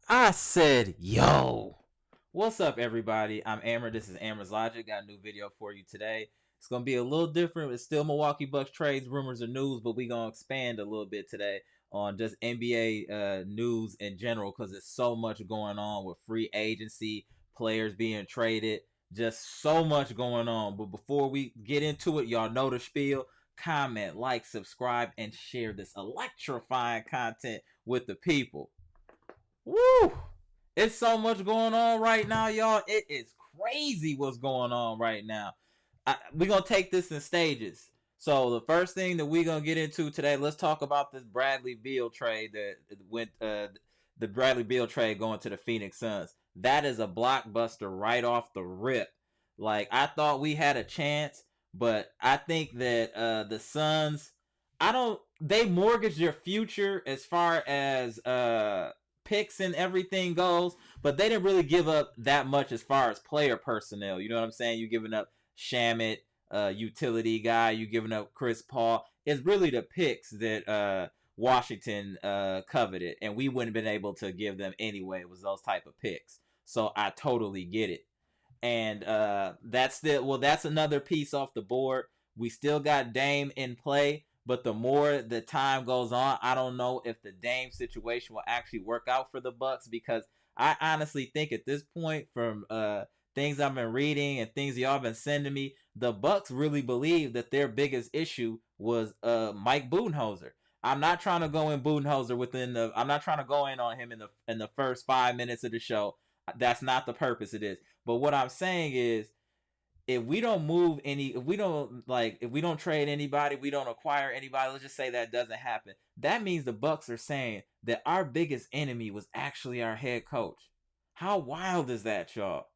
I said, yo. What's up, everybody? I'm Amara. This is amaraslogic. Got a new video for you today. It's going to be a little different. It's still Milwaukee Bucks trades, rumors, and news, but we're going to expand a little bit today on just NBA news in general because there's so much going on with free agency, players being traded, just so much going on. But before we get into it, y'all know the spiel. Comment, like, subscribe, and share this electrifying content with the people. Woo! It's so much going on right now, y'all. It is crazy what's going on right now. We're going to take this in stages. So the first thing that we're going to get into today, let's talk about this Bradley Beal trade that went, the Bradley Beal trade going to the Phoenix Suns. That is a blockbuster right off the rip. Like, I thought we had a chance, but I think that the Suns, they mortgaged their future as far as picks and everything goes, but they didn't really give up that much as far as player personnel. You know what I'm saying? You're giving up Shamet, utility guy. You're giving up Chris Paul. It's really the picks that Washington coveted, and we wouldn't have been able to give them anyway. It was those type of picks. So I totally get it. And that's another piece off the board. We still got Dame in play. But the more the time goes on, I don't know if the Dame situation will actually work out for the Bucks, because I honestly think at this point, from things I've been reading and things y'all been sending me, the Bucks really believe that their biggest issue was Mike Budenholzer. I'm not trying to go in Budenholzer I'm not trying to go in on him in the first 5 minutes of the show. That's not the purpose of this. But what I'm saying is, if we don't trade anybody, we don't acquire anybody, let's just say that doesn't happen, that means the Bucks are saying that our biggest enemy was actually our head coach. How wild is that, y'all?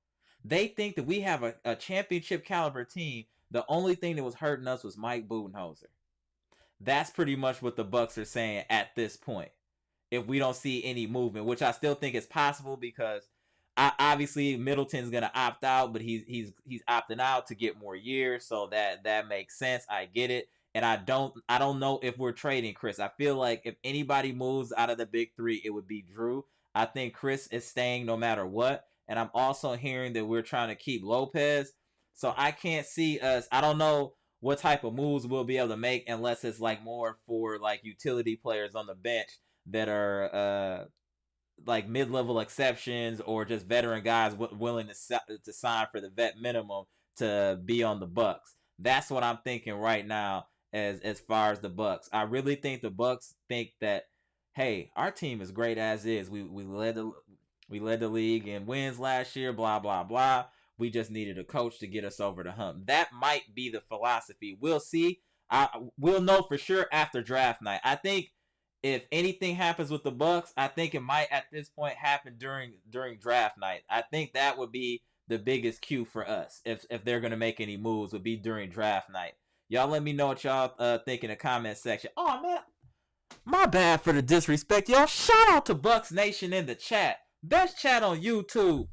They think that we have a championship caliber team. The only thing that was hurting us was Mike Budenholzer. That's pretty much what the Bucks are saying at this point. If we don't see any movement, which I still think is possible, because obviously Middleton's gonna opt out, but he's opting out to get more years, so that makes sense. I get it, and I don't know if we're trading Khris. I feel like if anybody moves out of the big three, it would be Jrue. I think Khris is staying no matter what, and I'm also hearing that we're trying to keep Lopez. So I can't see us. I don't know what type of moves we'll be able to make unless it's like more for like utility players on the bench that are like mid-level exceptions, or just veteran guys willing to sign for the vet minimum to be on the Bucks. That's what I'm thinking right now as far as the Bucks. I really think the Bucks think that, hey, our team is great as is. We led the league in wins last year, blah blah blah. We just needed a coach to get us over the hump. That might be the philosophy. We'll see. We'll know for sure after draft night. I think if anything happens with the Bucks, I think it might at this point happen during draft night. I think that would be the biggest cue for us if they're gonna make any moves, would be during draft night. Y'all let me know what y'all think in the comment section. Oh man, my bad for the disrespect, y'all. Shout out to Bucks Nation in the chat. Best chat on YouTube.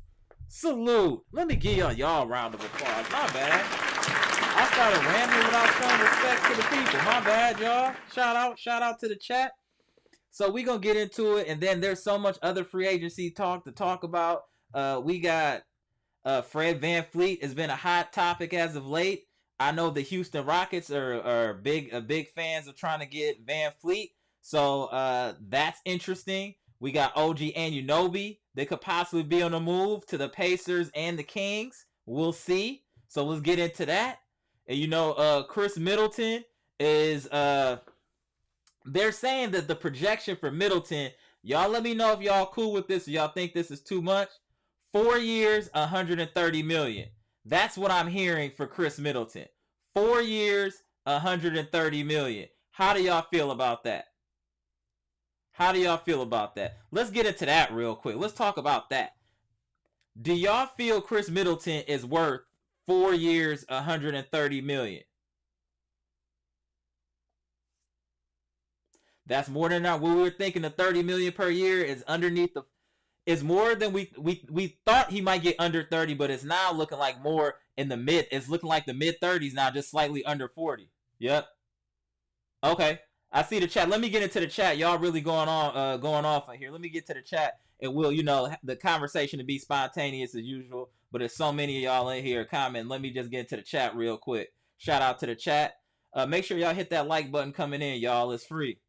Salute. Let me give y'all a round of applause. My bad. I started rambling without showing respect to the people. My bad, y'all. Shout out to the chat. So we gonna get into it, and then there's so much other free agency talk to talk about. We got Fred VanVleet has been a hot topic as of late. I know the Houston Rockets are big fans of trying to get VanVleet, so that's interesting. We got OG Anunoby. They could possibly be on the move to the Pacers and the Kings. We'll see. So let's get into that. And Khris Middleton is they're saying that the projection for Middleton, y'all let me know if y'all cool with this or y'all think this is too much. 4 years, $130 million. That's what I'm hearing for Khris Middleton. 4 years, $130 million. How do y'all feel about that? Let's get into that real quick. Let's talk about that. Do y'all feel Khris Middleton is worth 4 years, $130 million? That's more than we were thinking. The $30 million per year is underneath is more than we thought he might get under 30, but it's now looking like more in the mid. It's looking like the mid 30s now, just slightly under 40. Yep. Okay. I see the chat. Let me get into the chat. Y'all really going off here. Let me get to the chat, and we'll, the conversation to be spontaneous as usual. But there's so many of y'all in here commenting. Let me just get into the chat real quick. Shout out to the chat. Make sure y'all hit that like button coming in, y'all. It's free.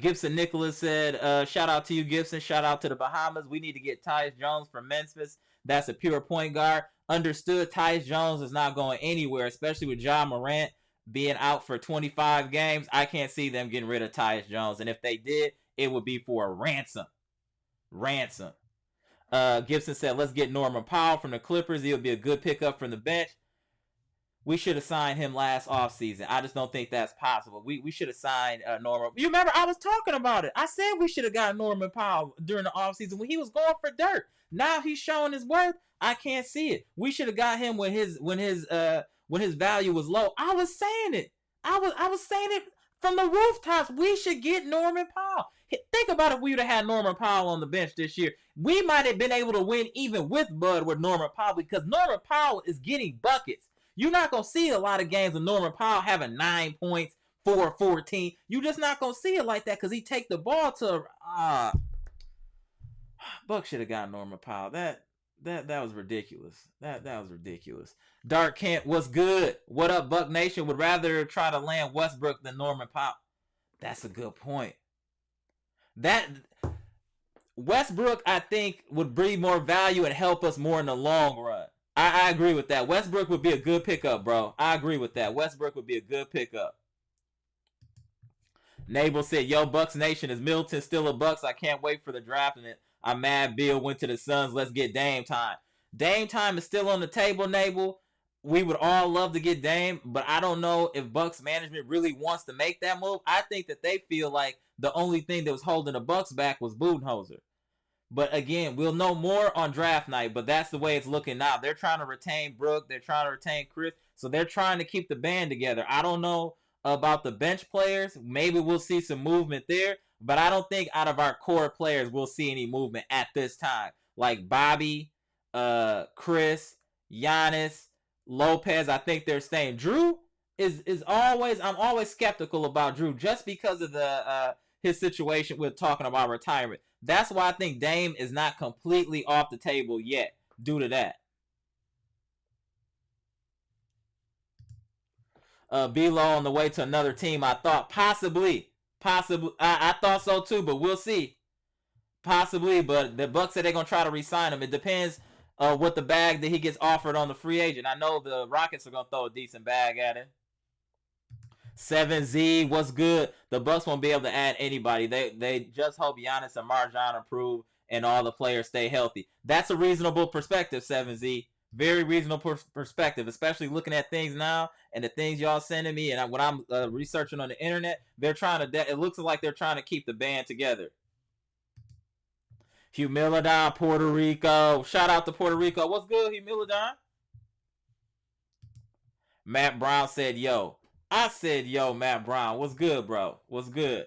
Gibson Nicholas said, shout out to you, Gibson. Shout out to the Bahamas. We need to get Tyus Jones from Memphis. That's a pure point guard. Understood. Tyus Jones is not going anywhere, especially with Ja Morant being out for 25 games. I can't see them getting rid of Tyus Jones. And if they did, it would be for a ransom. Gibson said, let's get Norman Powell from the Clippers. He'll be a good pickup from the bench. We should have signed him last offseason. I just don't think that's possible. We should have signed Norman. You remember, I was talking about it. I said we should have got Norman Powell during the offseason when he was going for dirt. Now he's showing his worth. I can't see it. We should have got him when his value was low. I was saying it. I was saying it from the rooftops. We should get Norman Powell. Think about if we would have had Norman Powell on the bench this year. We might have been able to win even with Bud with Norman Powell, because Norman Powell is getting buckets. You're not going to see a lot of games of Norman Powell having 9 points, 4-14. You're just not going to see it like that because he take the ball to... Buck should have got Norman Powell. That was ridiculous. That was ridiculous. Dark Kent, what's good? What up, Buck Nation? Would rather try to land Westbrook than Norman Powell. That's a good point. That Westbrook, I think, would bring more value and help us more in the long run. I agree with that. Westbrook would be a good pickup, bro. I agree with that. Westbrook would be a good pickup. Nabel said, yo, Bucks Nation, is Middleton still a Bucks? I can't wait for the draft. And I'm mad Beal went to the Suns. Let's get Dame time. Dame time is still on the table, Nabel. We would all love to get Dame, but I don't know if Bucks management really wants to make that move. I think that they feel like the only thing that was holding the Bucks back was Budenholzer. But again, we'll know more on draft night, but that's the way it's looking now. They're trying to retain Brooke. They're trying to retain Khris. So they're trying to keep the band together. I don't know about the bench players. Maybe we'll see some movement there, but I don't think out of our core players we'll see any movement at this time. Like Bobby, Khris, Giannis, Lopez, I think they're staying. Jrue is always, I'm always skeptical about Jrue just because of the his situation with talking about retirement. That's why I think Dame is not completely off the table yet due to that. Beal on the way to another team. I thought possibly. I thought so too, but we'll see. Possibly, but the Bucks said they're going to try to re-sign him. It depends what the bag that he gets offered on the free agent. I know the Rockets are going to throw a decent bag at him. 7Z, what's good? The Bucks won't be able to add anybody. They just hope Giannis and Marjon improve and all the players stay healthy. That's a reasonable perspective, 7Z. Very reasonable perspective, especially looking at things now and the things y'all sending me and what I'm researching on the internet. They're trying to. It looks like they're trying to keep the band together. Humilidon, Puerto Rico. Shout out to Puerto Rico. What's good, Humilidon? Matt Brown said, yo. I said, yo, Matt Brown. What's good, bro? What's good?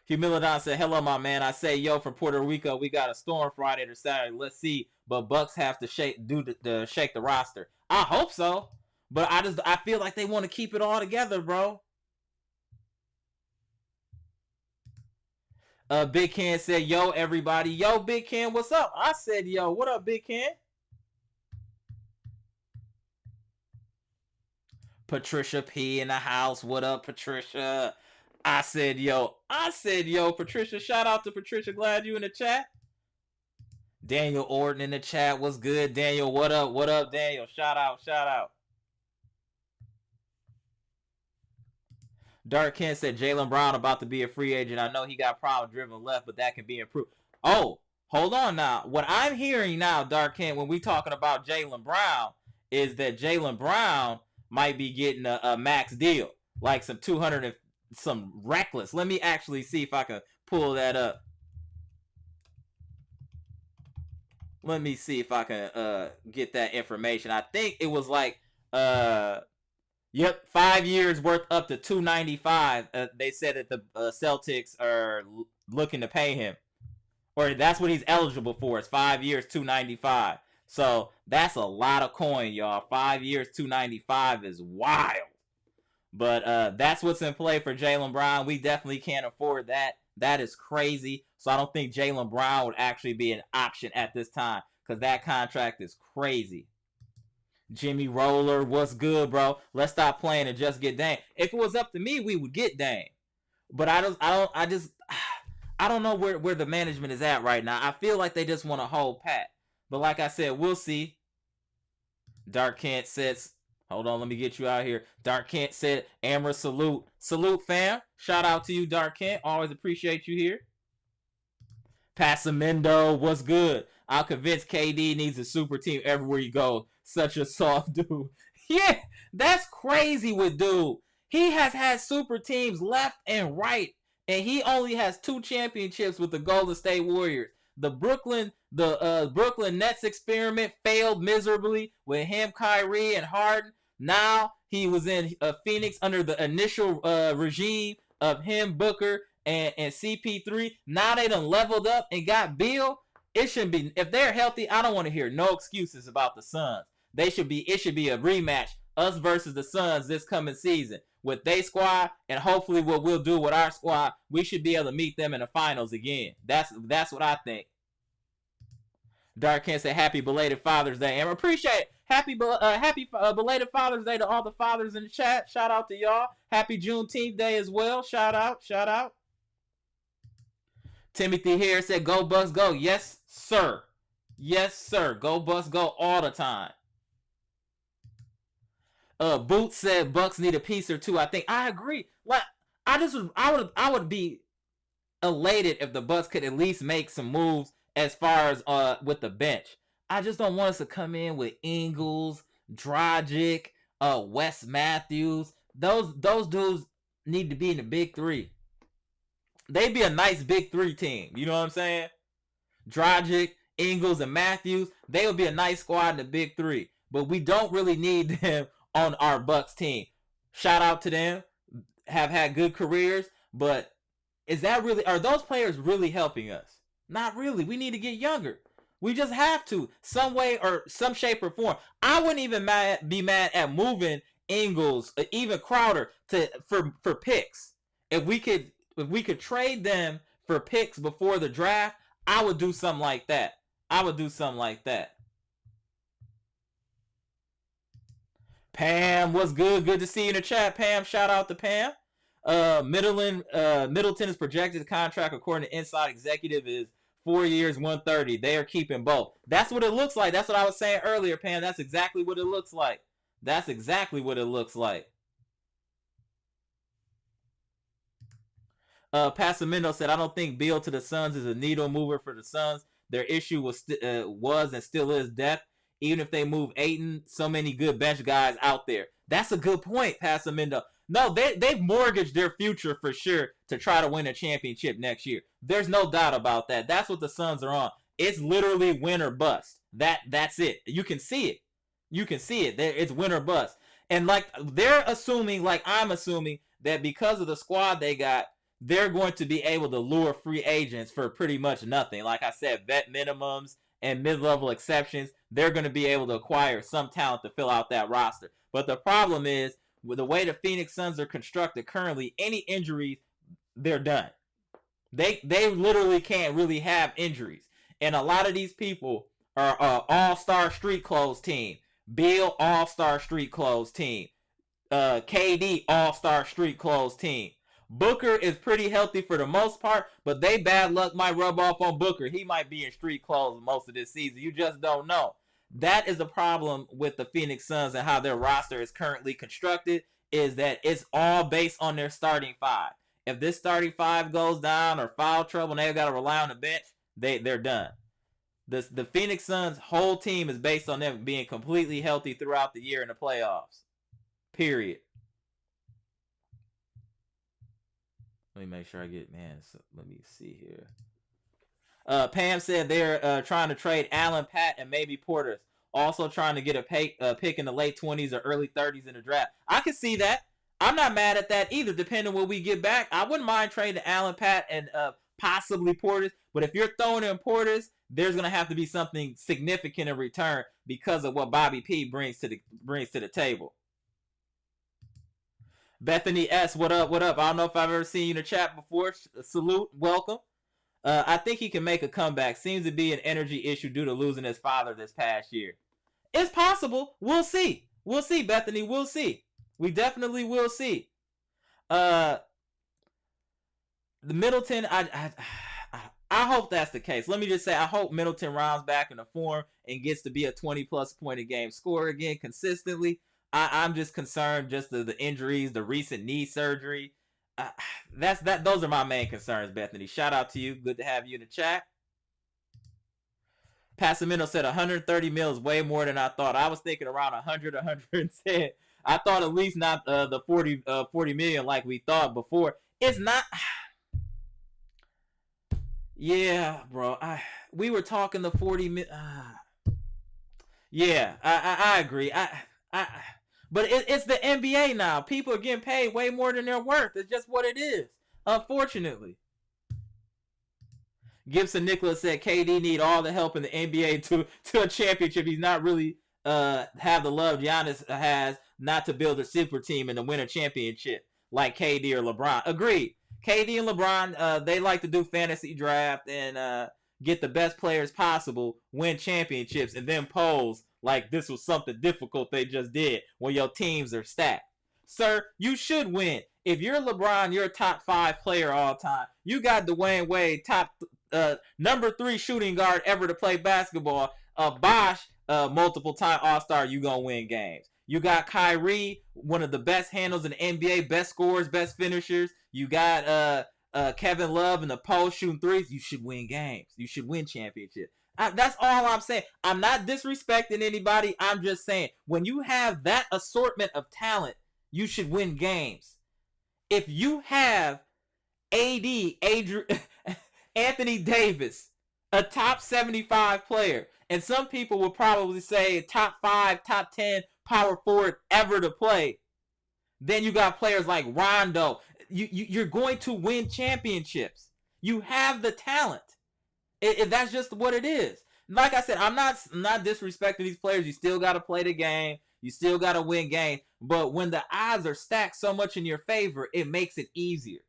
Humilidon said, hello, my man. I say, yo, from Puerto Rico, we got a storm Friday to Saturday. Let's see. But Bucks have to shake the roster. I hope so. But I feel like they want to keep it all together, bro. Big Ken said, yo, everybody. Yo, Big Ken, what's up? I said, yo, what up, Big Ken? Patricia P in the house. What up, Patricia? I said, yo, Patricia. Shout out to Patricia. Glad you in the chat. Daniel Orton in the chat. What's good, Daniel? What up? What up, Daniel? Shout out. Dark Ken said Jaylen Brown about to be a free agent. I know he got problem driven left, but that can be improved. Oh, hold on now. What I'm hearing now, Dark Ken, when we talking about Jaylen Brown, is that Jaylen Brown might be getting a max deal, like some 200 and some reckless. Let me actually see if I can pull that up. Let me see if I can get that information. I think it was like 5 years worth up to $295. They said that the Celtics are looking to pay him, or that's what he's eligible for. It's 5 years, $295. So that's a lot of coin, y'all. 5 years, 295 is wild. But that's what's in play for Jaylen Brown. We definitely can't afford that. That is crazy. So I don't think Jaylen Brown would actually be an option at this time because that contract is crazy. Jimmy Roller, what's good, bro? Let's stop playing and just get Dame. If it was up to me, we would get Dame. But I don't know where the management is at right now. I feel like they just want to hold pat. But like I said, we'll see. Dark Kent says, hold on, let me get you out here. Dark Kent said, Amara, salute. Salute, fam. Shout out to you, Dark Kent. Always appreciate you here. Passamendo, what's good? I'll convince KD needs a super team everywhere you go. Such a soft dude. Yeah, that's crazy with dude. He has had super teams left and right, and he only has 2 championships with the Golden State Warriors. The Brooklyn Nets experiment failed miserably with him, Kyrie, and Harden. Now he was in Phoenix under the initial regime of him, Booker, and CP3. Now they done leveled up and got Beal. It shouldn't be, if they're healthy, I don't want to hear no excuses about the Suns. It should be a rematch, us versus the Suns this coming season. With their squad, and hopefully what we'll do with our squad, we should be able to meet them in the finals again. That's what I think. Dark Kent say happy belated Father's Day, and I appreciate it. Happy belated Father's Day to all the fathers in the chat. Shout out to y'all. Happy Juneteenth Day as well. Shout out. Timothy here said, "Go Bucks, go." Yes, sir. Yes, sir. Go Bucks, go all the time. Boots said Bucks need a piece or two. I think I agree. Like I would be elated if the Bucks could at least make some moves as far as with the bench. I just don't want us to come in with Ingles, Dragic, Wes Matthews. Those dudes need to be in the big three. They'd be a nice big three team. You know what I'm saying? Dragic, Ingles, and Matthews. They would be a nice squad in the big three. But we don't really need them on our Bucks team. Shout out to them. Have had good careers. But are those players really helping us? Not really. We need to get younger. We just have to. Some way or some shape or form. I wouldn't even be mad at moving Ingles, even Crowder, for picks. If we could trade them for picks before the draft, I would do something like that. Pam, what's good? Good to see you in the chat, Pam. Shout out to Pam. Middleton is projected contract according to Inside Executive is 4 years, 130. They are keeping both. That's what it looks like. That's what I was saying earlier, Pam. That's exactly what it looks like. Passamendo said, I don't think Beal to the Suns is a needle mover for the Suns. Their issue was and still is depth. Even if they move Ayton, so many good bench guys out there. That's a good point, Passamendo. No, they've mortgaged their future for sure to try to win a championship next year. There's no doubt about that. That's what the Suns are on. It's literally win or bust. That's it. You can see it. It's win or bust. And like they're assuming, like I'm assuming, that because of the squad they got, they're going to be able to lure free agents for pretty much nothing. Like I said, vet minimums and mid-level exceptions. They're going to be able to acquire some talent to fill out that roster. But the problem is, with the way the Phoenix Suns are constructed currently, any injuries, they're done. They literally can't really have injuries. And a lot of these people are all-star street clothes team. Beal, all-star street clothes team. KD, all-star street clothes team. Booker is pretty healthy for the most part, but they bad luck might rub off on Booker. He might be in street clothes most of this season. You just don't know. That is the problem with the Phoenix Suns and how their roster is currently constructed, is that it's all based on their starting five. If this starting five goes down or foul trouble and they've got to rely on the bench, they're done. The Phoenix Suns' whole team is based on them being completely healthy throughout the year in the playoffs. Period. Let me make sure I get, let me see here. Pam said they're trying to trade Allen, Pat, and maybe Porter. Also trying to get a pick in the late 20s or early 30s in the draft. I can see that. I'm not mad at that either, depending on what we get back. I wouldn't mind trading Allen, Pat, and possibly Portis. But if you're throwing in Portis, there's gonna have to be something significant in return because of what Bobby P brings to the table. Bethany S, what up? What up? I don't know if I've ever seen you in the chat before. Salute, welcome. I think he can make a comeback. Seems to be an energy issue due to losing his father this past year. It's possible. We'll see. We'll see, Bethany. We'll see. We definitely will see. The Middleton, I hope that's the case. Let me just say, I hope Middleton rounds back into form and gets to be a 20-plus point a game scorer again consistently. I'm just concerned just the injuries, the recent knee surgery. Those are my main concerns, Bethany. Shout out to you. Good to have you in the chat. Passamino said 130 mil is way more than I thought. I was thinking around 100, 110. I thought at least not the 40 million like we thought before. It's not. Yeah, bro. We were talking the 40 million. Yeah, I agree. But it's the NBA now. People are getting paid way more than they're worth. It's just what it is, unfortunately. Gibson Nicholas said KD need all the help in the NBA to a championship. He's not really have the love Giannis has not to build a super team and to win a championship like KD or LeBron. Agreed. KD and LeBron, they like to do fantasy draft and get the best players possible, win championships, and then pose like this was something difficult they just did when your teams are stacked. Sir, you should win. If you're LeBron, you're a top 5 player all time. You got Dwayne Wade, top number 3 shooting guard ever to play basketball. Bosh, multiple time All-Star, you gonna win games. You got Kyrie, one of the best handles in the NBA, best scorers, best finishers. You got Kevin Love in the post shooting threes. You should win games. You should win championships. That's all I'm saying. I'm not disrespecting anybody. I'm just saying when you have that assortment of talent, you should win games. If you have Anthony Davis, a top 75 player, and some people will probably say top 5, top 10 power forward ever to play, then you got players like Rondo. You're going to win championships. You have the talent. That's just what it is. Like I said, I'm not disrespecting these players. You still got to play the game. You still got to win games. But when the odds are stacked so much in your favor, it makes it easier.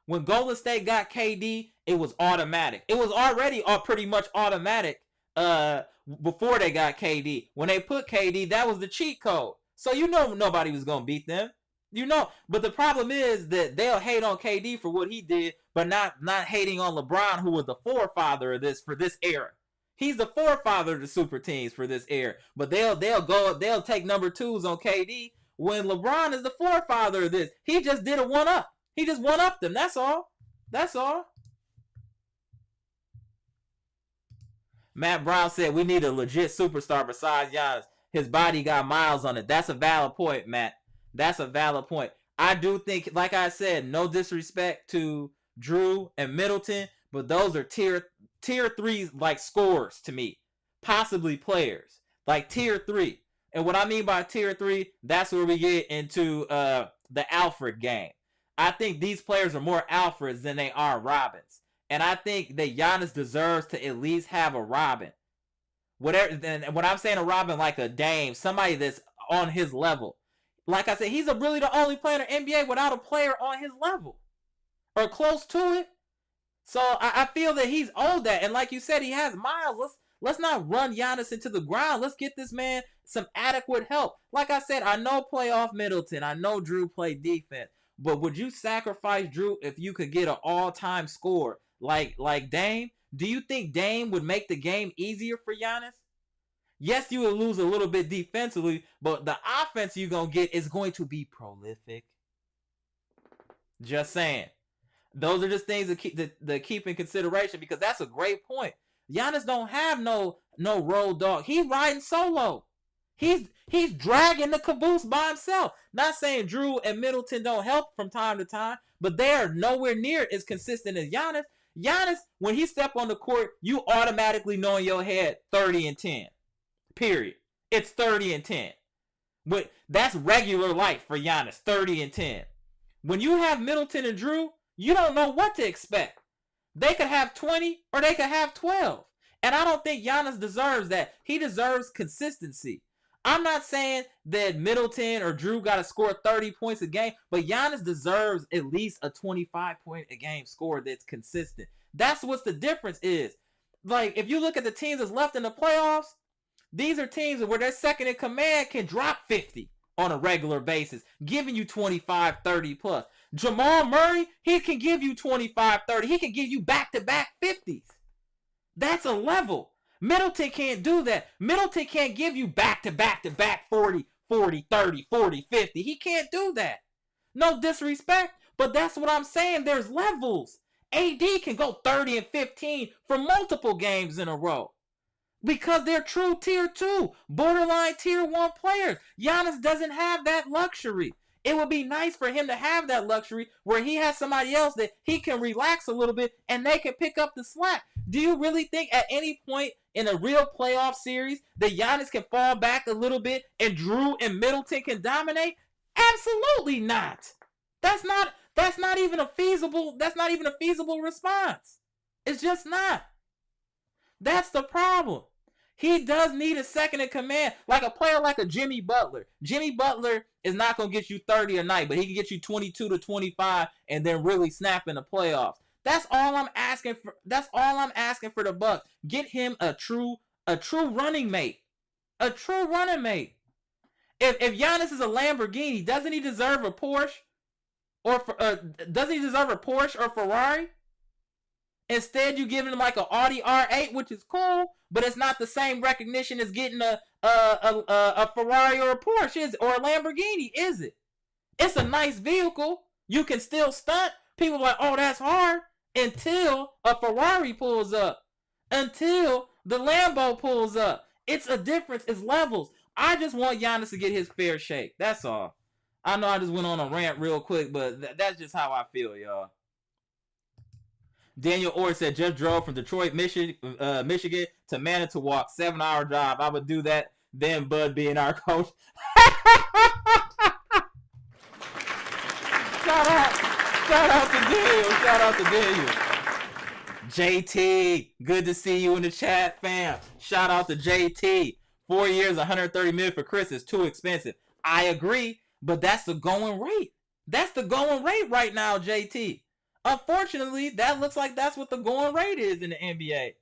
When Golden State got KD, it was automatic. It was already pretty much automatic before they got KD. When they put KD, that was the cheat code. So you know nobody was going to beat them. You know, but the problem is that they'll hate on KD for what he did, but not hating on LeBron, who was the forefather of this for this era. He's the forefather of the super teams for this era. But they'll take number 2s on KD when LeBron is the forefather of this. He just did a 1-up. He just 1-upped them. That's all. That's all. Matt Brown said we need a legit superstar besides Giannis. His body got miles on it. That's a valid point, Matt. That's a valid point. I do think, like I said, no disrespect to Jrue and Middleton, but those are tier 3 like scorers to me. Possibly players. Like tier 3. And what I mean by tier 3, that's where we get into the Alfred game. I think these players are more Alfreds than they are Robins. And I think that Giannis deserves to at least have a Robin. Whatever. And when I'm saying a Robin, like a Dame, somebody that's on his level. Like I said, he's really the only player in the NBA without a player on his level. Or close to it. So I feel that he's owed that. And like you said, he has miles. Let's not run Giannis into the ground. Let's get this man some adequate help. Like I said, I know playoff Middleton. I know Jrue played defense. But would you sacrifice Jrue if you could get an all-time score like Dame? Do you think Dame would make the game easier for Giannis? Yes, you will lose a little bit defensively, but the offense you're going to get is going to be prolific. Just saying. Those are just things to keep in consideration because that's a great point. Giannis don't have no road dog. He's riding solo. He's dragging the caboose by himself. Not saying Jrue and Middleton don't help from time to time, but they are nowhere near as consistent as Giannis. Giannis, when he step on the court, you automatically know in your head 30 and 10. Period. It's 30 and 10. But that's regular life for Giannis, 30 and 10. When you have Middleton and Jrue, you don't know what to expect. They could have 20 or they could have 12. And I don't think Giannis deserves that. He deserves consistency. I'm not saying that Middleton or Jrue got to score 30 points a game, but Giannis deserves at least a 25-point-a-game score that's consistent. That's what the difference is. Like, if you look at the teams that's left in the playoffs, these are teams where their second in command can drop 50 on a regular basis, giving you 25, 30 plus. Jamal Murray, he can give you 25, 30. He can give you back-to-back 50s. That's a level. Middleton can't do that. Middleton can't give you back-to-back-to-back 40, 40, 30, 40, 50. He can't do that. No disrespect, but that's what I'm saying. There's levels. AD can go 30 and 15 for multiple games in a row. Because they're true tier 2, borderline tier 1 players. Giannis doesn't have that luxury. It would be nice for him to have that luxury where he has somebody else that he can relax a little bit and they can pick up the slack. Do you really think at any point in a real playoff series that Giannis can fall back a little bit and Jrue and Middleton can dominate? Absolutely not. That's not even a feasible response. It's just not. That's the problem. He does need a second in command, like a player like a Jimmy Butler. Jimmy Butler is not going to get you 30 a night, but he can get you 22 to 25 and then really snap in the playoffs. That's all I'm asking for. That's all I'm asking for the Bucks. Get him a true running mate. A true running mate. If Giannis is a Lamborghini, doesn't he deserve a Porsche? Or doesn't he deserve a Porsche or Ferrari? Instead, you give him like an Audi R8, which is cool, but it's not the same recognition as getting a Ferrari or a Porsche, or a Lamborghini, is it? It's a nice vehicle. You can still stunt. People are like, oh, that's hard. Until a Ferrari pulls up. Until the Lambo pulls up. It's a difference. It's levels. I just want Giannis to get his fair shake. That's all. I know I just went on a rant real quick, but that's just how I feel, y'all. Daniel Orr said, just drove from Detroit, Michigan to Manitowoc, 7-hour drive. I would do that, then Bud being our coach. Shout out to Daniel. Shout out to Daniel. JT, good to see you in the chat, fam. Shout out to JT. 4 years, $130 million for Khris is too expensive. I agree, but that's the going rate. That's the going rate right now, JT. Unfortunately, that looks like that's what the going rate is in the NBA.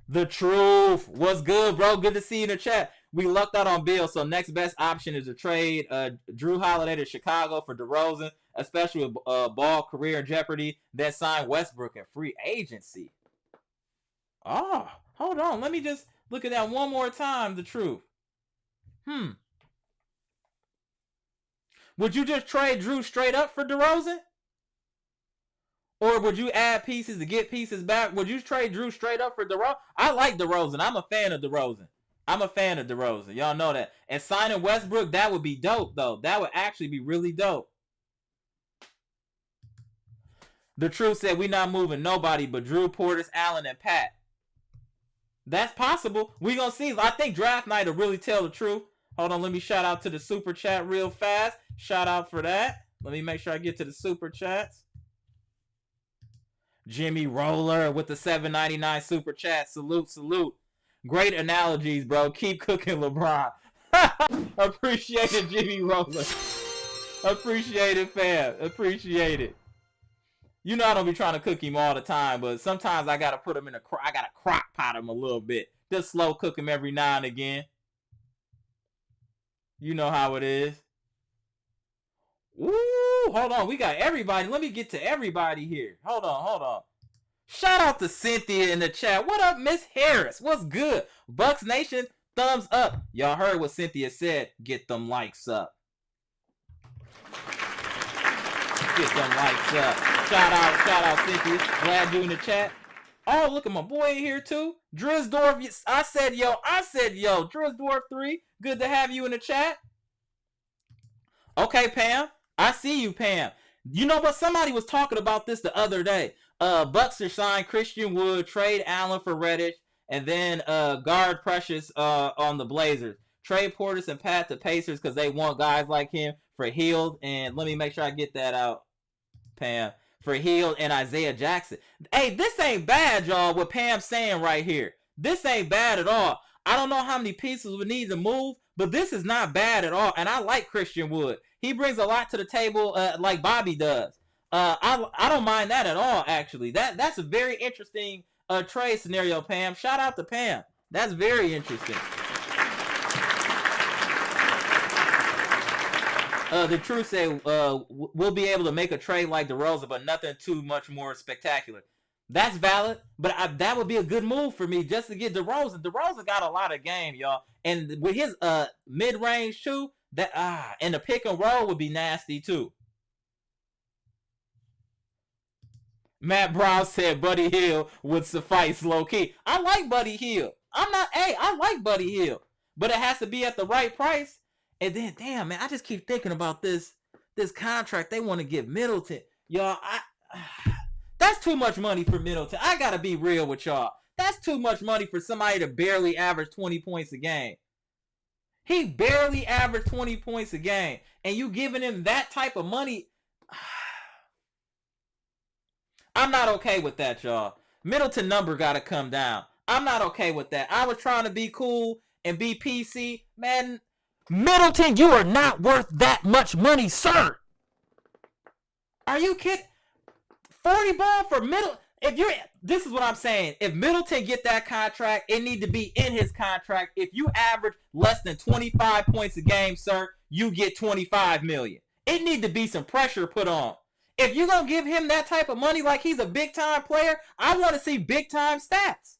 The truth. What's good, bro? Good to see you in the chat. We lucked out on Beal, so next best option is to trade Jrue Holiday to Chicago for DeRozan, especially with Ball career in jeopardy, then sign Westbrook in free agency. Oh, hold on. Let me just look at that one more time, the truth. Would you just trade Jrue straight up for DeRozan? Or would you add pieces to get pieces back? Would you trade Jrue straight up for DeRozan? I like DeRozan. I'm a fan of DeRozan. Y'all know that. And signing Westbrook, that would be dope, though. That would actually be really dope. The truth said we not moving nobody but Jrue, Portis, Allen, and Pat. That's possible. We gonna see. I think draft night will really tell the truth. Hold on, let me shout out to the super chat real fast. Shout out for that. Let me make sure I get to the super chats. Jimmy Roller with the $7.99 super chat. Salute. Great analogies, bro. Keep cooking, LeBron. Appreciate it, Jimmy Roller. Appreciate it, fam. Appreciate it. You know I don't be trying to cook him all the time, but sometimes I gotta put him in I gotta crock pot him a little bit. Just slow cook him every now and again. You know how it is. Ooh, hold on. We got everybody. Let me get to everybody here. Hold on. Shout out to Cynthia in the chat. What up, Miss Harris? What's good? Bucks Nation, thumbs up. Y'all heard what Cynthia said. Get them likes up. Get them likes up. Shout out, Cynthia. Glad you in the chat. Oh, look at my boy in here too. Drisdorf. I said yo. Drisdorf 3. Good to have you in the chat. Okay, Pam. I see you, Pam. You know what? Somebody was talking about this the other day. Bucks are signed Christian Wood, trade Allen for Reddish, and then guard Precious on the Blazers. Trade Portis and Pat to Pacers because they want guys like him for Hield. And let me make sure I get that out, Pam. for Hill and Isaiah Jackson. Hey, this ain't bad, y'all, what Pam's saying right here. This ain't bad at all. I don't know how many pieces we need to move, but this is not bad at all. And I like Christian Wood. He brings a lot to the table like Bobby does. I don't mind that at all, actually. That's a very interesting trade scenario, Pam. Shout out to Pam. That's very interesting. The True say we'll be able to make a trade like DeRozan, but nothing too much more spectacular. That's valid, but that would be a good move for me just to get DeRozan. DeRozan got a lot of game, y'all, and with his mid-range shoot, and the pick and roll would be nasty too. Matt Brown said Buddy Hield would suffice low key. I like Buddy Hield. I like Buddy Hield, but it has to be at the right price. And then, damn, man, I just keep thinking about this contract they want to give Middleton. Y'all, that's too much money for Middleton. I got to be real with y'all. That's too much money for somebody to barely average 20 points a game. He barely averaged 20 points a game. And you giving him that type of money. I'm not okay with that, y'all. Middleton number got to come down. I'm not okay with that. I was trying to be cool and be PC. Man, Middleton, you are not worth that much money, sir. Are you kidding? 40 ball for Middleton. This is what I'm saying. If Middleton get that contract, it need to be in his contract. If you average less than 25 points a game, sir, you get $25 million. It need to be some pressure put on. If you're going to give him that type of money like he's a big-time player, I want to see big-time stats.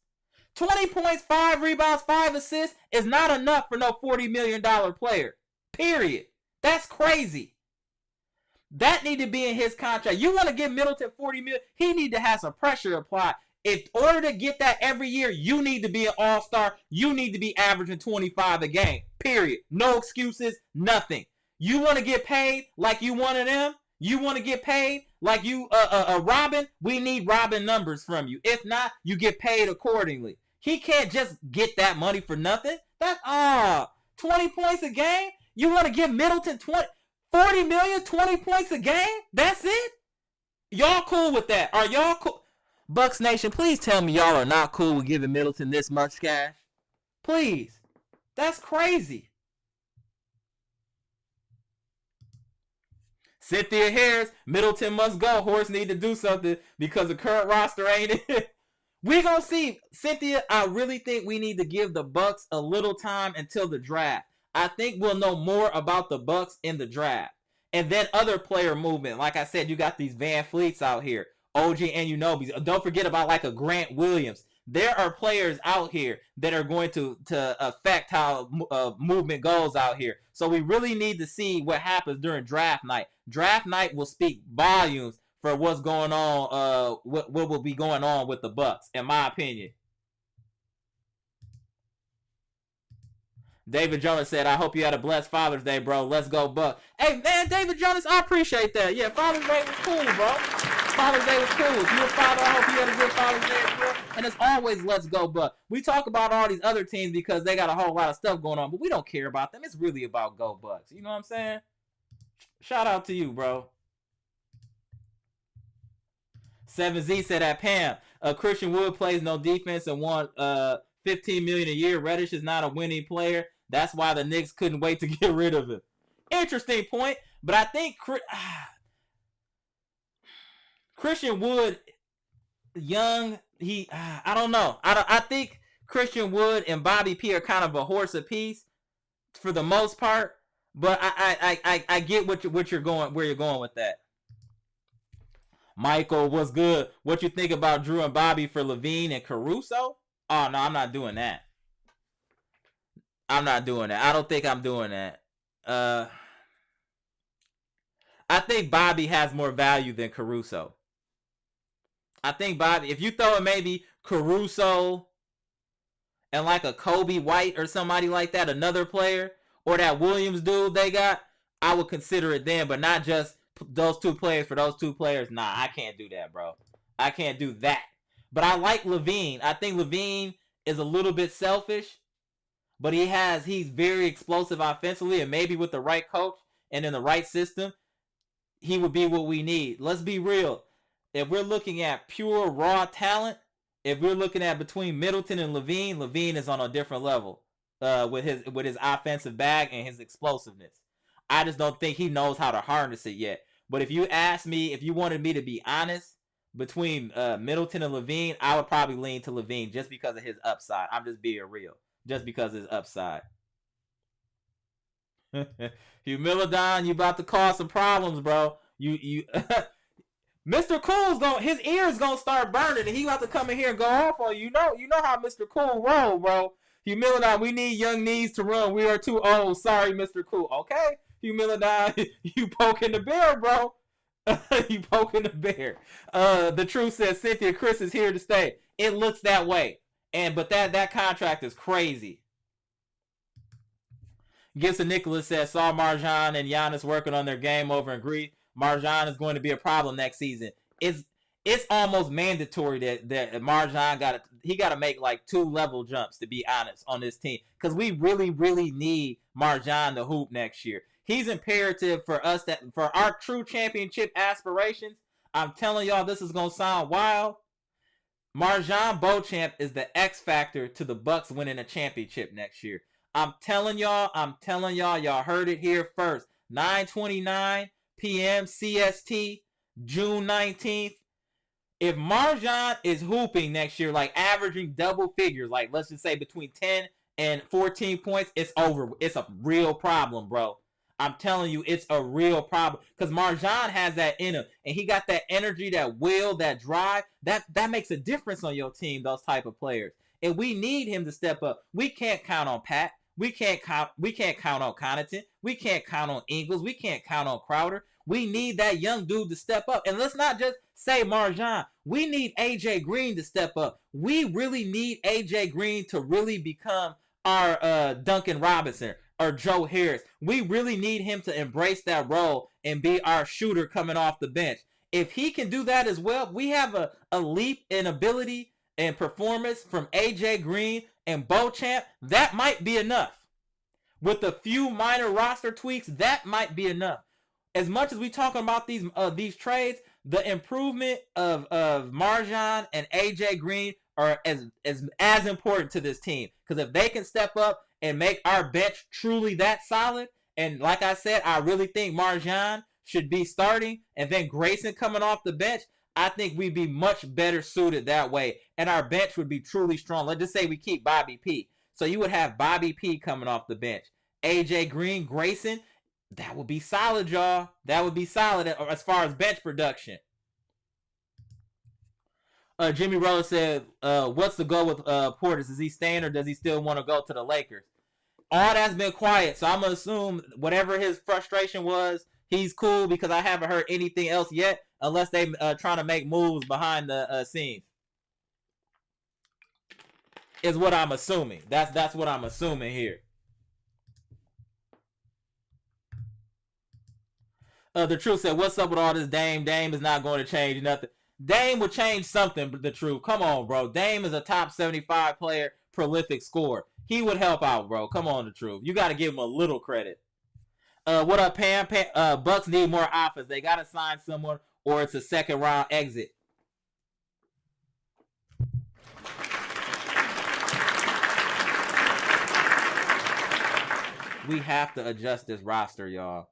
20 points, 5 rebounds, 5 assists is not enough for no $40 million player. Period. That's crazy. That need to be in his contract. You want to give Middleton $40 million, he need to have some pressure applied. In order to get that every year, you need to be an all-star. You need to be averaging 25 a game. Period. No excuses, nothing. You want to get paid like you one of them? You want to get paid like you Robin? We need Robin numbers from you. If not, you get paid accordingly. He can't just get that money for nothing. That's 20 points a game? You want to give Middleton 40 million, 20 points a game? That's it? Y'all cool with that? Are y'all cool? Bucks Nation, please tell me y'all are not cool with giving Middleton this much cash. Please. That's crazy. Cynthia Harris, Middleton must go. Horse need to do something because the current roster ain't it. We gonna see. Cynthia, I really think we need to give the Bucks a little time until the draft. I think we'll know more about the Bucks in the draft. And then other player movement. Like I said, you got these VanVleets out here. OG and Anunoby. Don't forget about like a Grant Williams. There are players out here that are going to affect how movement goes out here. So we really need to see what happens during draft night. Draft night will speak volumes for what's going on, what will be going on with the Bucks, in my opinion. David Jonas said, I hope you had a blessed Father's Day, bro. Let's go, Bucks. Hey, man, David Jonas, I appreciate that. Yeah, Father's Day was cool, bro. Father's Day was cool. If you're a father, I hope you had a good Father's Day as well. And it's always let's go, Bucks. We talk about all these other teams because they got a whole lot of stuff going on, but we don't care about them. It's really about go Bucks. You know what I'm saying? Shout out to you, bro. 7Z said that Pam, Christian Wood plays no defense and won $15 million a year. Reddish is not a winning player. That's why the Knicks couldn't wait to get rid of him. Interesting point, but I think Christian Wood, young, I don't know. I think Christian Wood and Bobby P are kind of a horse apiece for the most part, but I get what you're going, where you're going with that. Michael, what's good? What you think about Jrue and Bobby for Levine and Caruso? Oh, no, I'm not doing that. I'm not doing that. I don't think I'm doing that. I think Bobby has more value than Caruso. I think Bobby, if you throw in maybe Caruso and like a Kobe White or somebody like that, another player, or that Williams dude they got, I would consider it then, but not just those two players for those two players. Nah, I can't do that, bro. I can't do that. But I like Levine. I think Levine is a little bit selfish, but he's very explosive offensively, and maybe with the right coach and in the right system, he would be what we need. Let's be real. if we're looking at pure raw talent, if we're looking at between Middleton and Levine is on a different level with his offensive bag and his explosiveness. I just don't think he knows how to harness it yet. But if you ask me, if you wanted me to be honest, between Middleton and Levine, I would probably lean to Levine just because of his upside. I'm just being real. Just because of his upside. Humilidon, you about to cause some problems, bro. You Mr. Cool's his ears gonna start burning, and he about to come in here and go off on you. You know how Mr. Cool roll, bro. Humilidon, we need young knees to run. We are too old. Sorry, Mr. Cool. Okay, Humilidon, you poking the bear, bro. You poking the bear. The truth says Cynthia Khris is here to stay. It looks that way, but that contract is crazy. Gibson Nicholas says saw Marjon and Giannis working on their game over in Greece. Marjon is going to be a problem next season. It's almost mandatory that Marjon got to make like 2 level jumps, to be honest, on this team, because we really need Marjon to hoop next year. He's imperative for us, that for our true championship aspirations. I'm telling y'all, this is gonna sound wild. Marjon Beauchamp is the X factor to the Bucks winning a championship next year. I'm telling y'all, y'all heard it here first. 9:29 p.m. CST, June 19th. If Marjon is hooping next year, like averaging double figures, like let's just say between 10 and 14 points, it's over. It's a real problem, bro. I'm telling you, it's a real problem, because Marjon has that in him, and he got that energy, that will, that drive. That makes a difference on your team, those type of players. And we need him to step up. We can't count on Pat. We can't count on Connaughton. We can't count on Ingles. We can't count on Crowder. We need that young dude to step up. And let's not just say Marjon. We need AJ Green to step up. We really need AJ Green to really become our Duncan Robinson or Joe Harris. We really need him to embrace that role and be our shooter coming off the bench. If he can do that as well, we have a leap in ability and performance from AJ Green and Beauchamp. That might be enough. With a few minor roster tweaks, that might be enough. As much as we talking about these trades, the improvement of Marjon and AJ Green are as important to this team. Because if they can step up and make our bench truly that solid, and like I said, I really think Marjon should be starting, and then Grayson coming off the bench, I think we'd be much better suited that way, and our bench would be truly strong. Let's just say we keep Bobby P. So you would have Bobby P coming off the bench. AJ Green, Grayson, that would be solid, y'all. That would be solid as far as bench production. Jimmy Roller said, what's the goal with Portis? Is he staying, or does he still want to go to the Lakers? All that's been quiet, so I'm going to assume whatever his frustration was, he's cool, because I haven't heard anything else yet, unless they trying to make moves behind the scenes. Is what I'm assuming. That's what I'm assuming here. The Truth said, what's up with all this Dame? Dame is not going to change nothing. Dame will change something, The Truth. Come on, bro. Dame is a top 75 player, prolific scorer. He would help out, bro. Come on, The Truth. You got to give him a little credit. What up, Pam? Bucks need more offense. They got to sign someone, or it's a second round exit. We have to adjust this roster, y'all.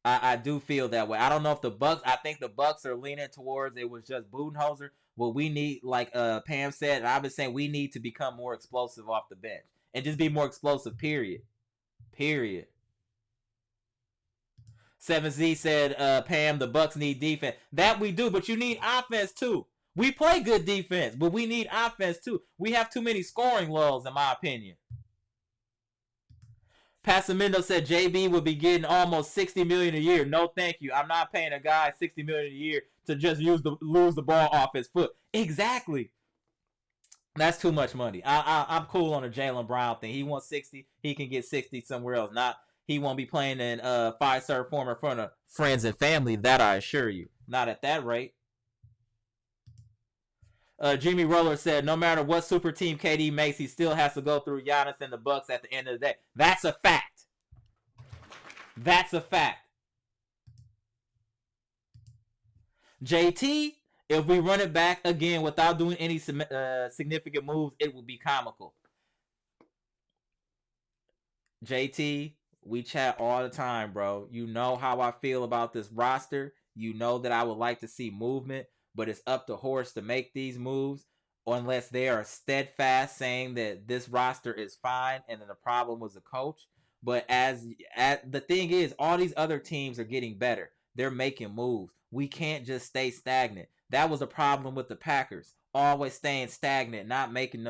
I do feel that way. I don't know if the Bucks, I think the Bucks are leaning towards it was just Budenholzer. What we need, like Pam said, and I've been saying, we need to become more explosive off the bench. And just be more explosive, period. 7Z said, Pam, the Bucks need defense. That we do, but you need offense too. We play good defense, but we need offense too. We have too many scoring lulls, in my opinion. Pasamindo said JB would be getting almost $60 million a year. No, thank you. I'm not paying a guy $60 million a year to just lose the ball off his foot. Exactly. That's too much money. I'm cool on the Jaylen Brown thing. He wants 60. He can get 60 somewhere else. He won't be playing in five-star form in front of friends and family. That I assure you. Not at that rate. Jimmy Roller said, no matter what super team KD makes, he still has to go through Giannis and the Bucks at the end of the day. That's a fact. JT, If we run it back again without doing any significant moves, it will be comical. JT, we chat all the time, bro. You know how I feel about this roster. You know that I would like to see movement, but it's up to Horst to make these moves unless they are steadfast saying that this roster is fine and then the problem was the coach. But as the thing is, all these other teams are getting better. They're making moves. We can't just stay stagnant. That was a problem with the Packers. Always staying stagnant, not making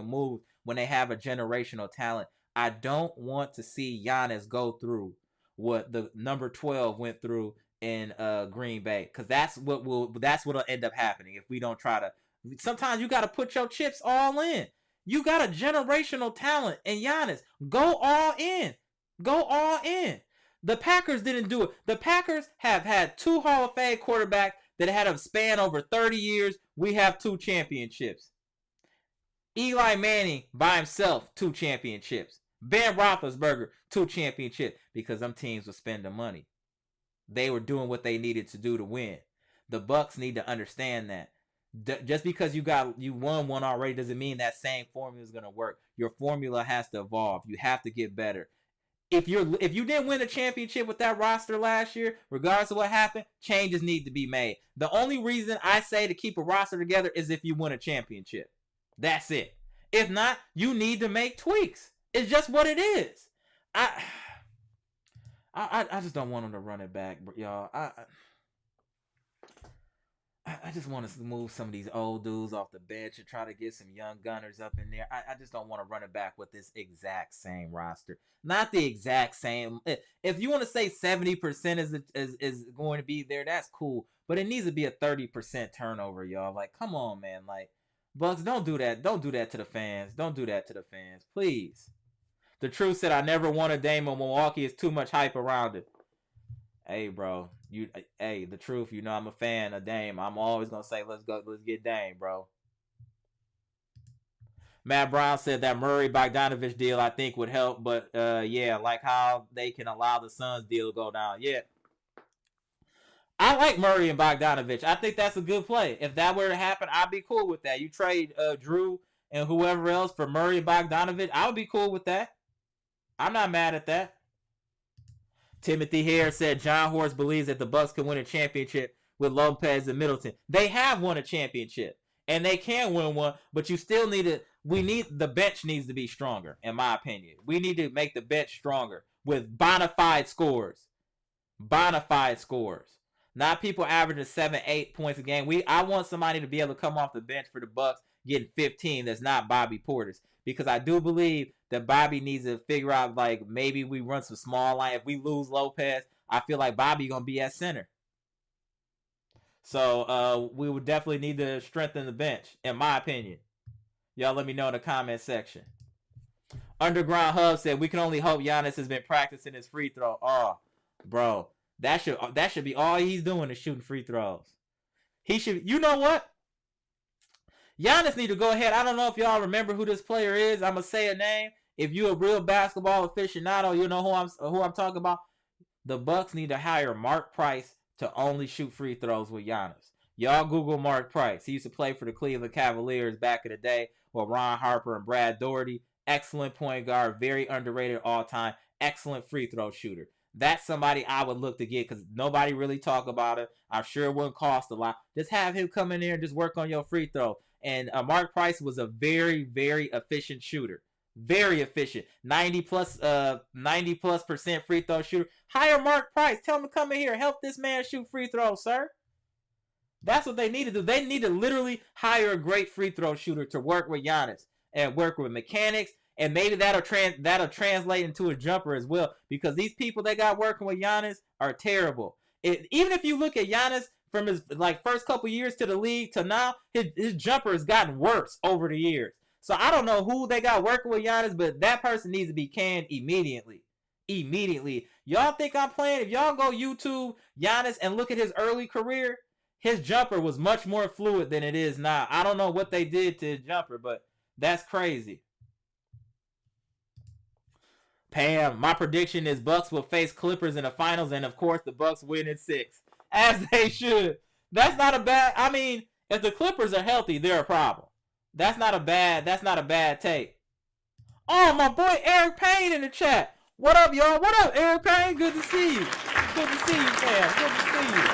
moves when they have a generational talent. I don't want to see Giannis go through what the number 12 went through in Green Bay, because that's what'll end up happening if we don't try to. Sometimes you got to put your chips all in. You got a generational talent, and Giannis, go all in. Go all in. The Packers didn't do it. The Packers have had 2 Hall of Fame quarterbacks that had a span over 30 years. We have 2 championships. Eli Manning by himself, 2 championships. Ben Roethlisberger, 2 championships, because them teams were spending money. They were doing what they needed to do to win. The Bucks need to understand that. Just because you won one already doesn't mean that same formula is going to work. Your formula has to evolve. You have to get better. If you didn't win a championship with that roster last year, regardless of what happened, changes need to be made. The only reason I say to keep a roster together is if you win a championship. That's it. If not, you need to make tweaks. It's just what it is. I just don't want them to run it back, y'all. I just want to move some of these old dudes off the bench and try to get some young gunners up in there. I just don't want to run it back with this exact same roster. Not the exact same. If you want to say 70% is going to be there, that's cool. But it needs to be a 30% turnover, y'all. Like, come on, man. Like, Bucks, don't do that. Don't do that to the fans. Don't do that to the fans, please. The Truth said, I never want a Dame in Milwaukee. It's too much hype around it. Hey, bro. The Truth, you know I'm a fan of Dame. I'm always going to say, let's get Dame, bro. Matt Brown said that Murray-Bogdanovich deal, I think, would help. But, yeah, like how they can allow the Suns deal to go down. Yeah. I like Murray and Bogdanovich. I think that's a good play. If that were to happen, I'd be cool with that. You trade Jrue and whoever else for Murray and Bogdanovich, I would be cool with that. I'm not mad at that. Timothy Hare said John Horst believes that the Bucks can win a championship with Lopez and Middleton. They have won a championship, and they can win one, but you still need the bench needs to be stronger, in my opinion. We need to make the bench stronger with bona fide scores. Bona-fide scores. Not people averaging 7-8 points a game. I want somebody to be able to come off the bench for the Bucks getting 15 that's not Bobby Portis. Because I do believe that Bobby needs to figure out, like, maybe we run some small line. If we lose Lopez, I feel like Bobby going to be at center. So we would definitely need to strengthen the bench, in my opinion. Y'all let me know in the comment section. Underground Hub said, we can only hope Giannis has been practicing his free throw. Oh, bro. That should be all he's doing is shooting free throws. He should, you know what? Giannis need to go ahead. I don't know if y'all remember who this player is. I'm gonna say a name. If you're a real basketball aficionado, you know who I'm talking about. The Bucks need to hire Mark Price to only shoot free throws with Giannis. Y'all Google Mark Price. He used to play for the Cleveland Cavaliers back in the day with Ron Harper and Brad Daugherty. Excellent point guard, very underrated all time. Excellent free throw shooter. That's somebody I would look to get because nobody really talk about it. I'm sure it wouldn't cost a lot. Just have him come in there and just work on your free throw. And Mark Price was a very, very efficient shooter. Very efficient. 90 plus % free throw shooter. Hire Mark Price. Tell him to come in here. Help this man shoot free throws, sir. That's what they need to do. They need to literally hire a great free throw shooter to work with Giannis and work with mechanics. And maybe that'll translate into a jumper as well. Because these people they got working with Giannis are terrible. Even if you look at Giannis from his first couple years to the league to now, his jumper has gotten worse over the years. So I don't know who they got working with Giannis, but that person needs to be canned immediately. Immediately. Y'all think I'm playing? If y'all go YouTube Giannis and look at his early career, his jumper was much more fluid than it is now. I don't know what they did to his jumper, but that's crazy. Pam, my prediction is Bucks will face Clippers in the finals, and of course the Bucks win in 6. As they should. That's not a bad. I mean, if the Clippers are healthy, they're a problem. That's not a bad take. Oh, my boy Eric Payne in the chat. What up, y'all? What up, Eric Payne? Good to see you. Good to see you, fam. Good to see you.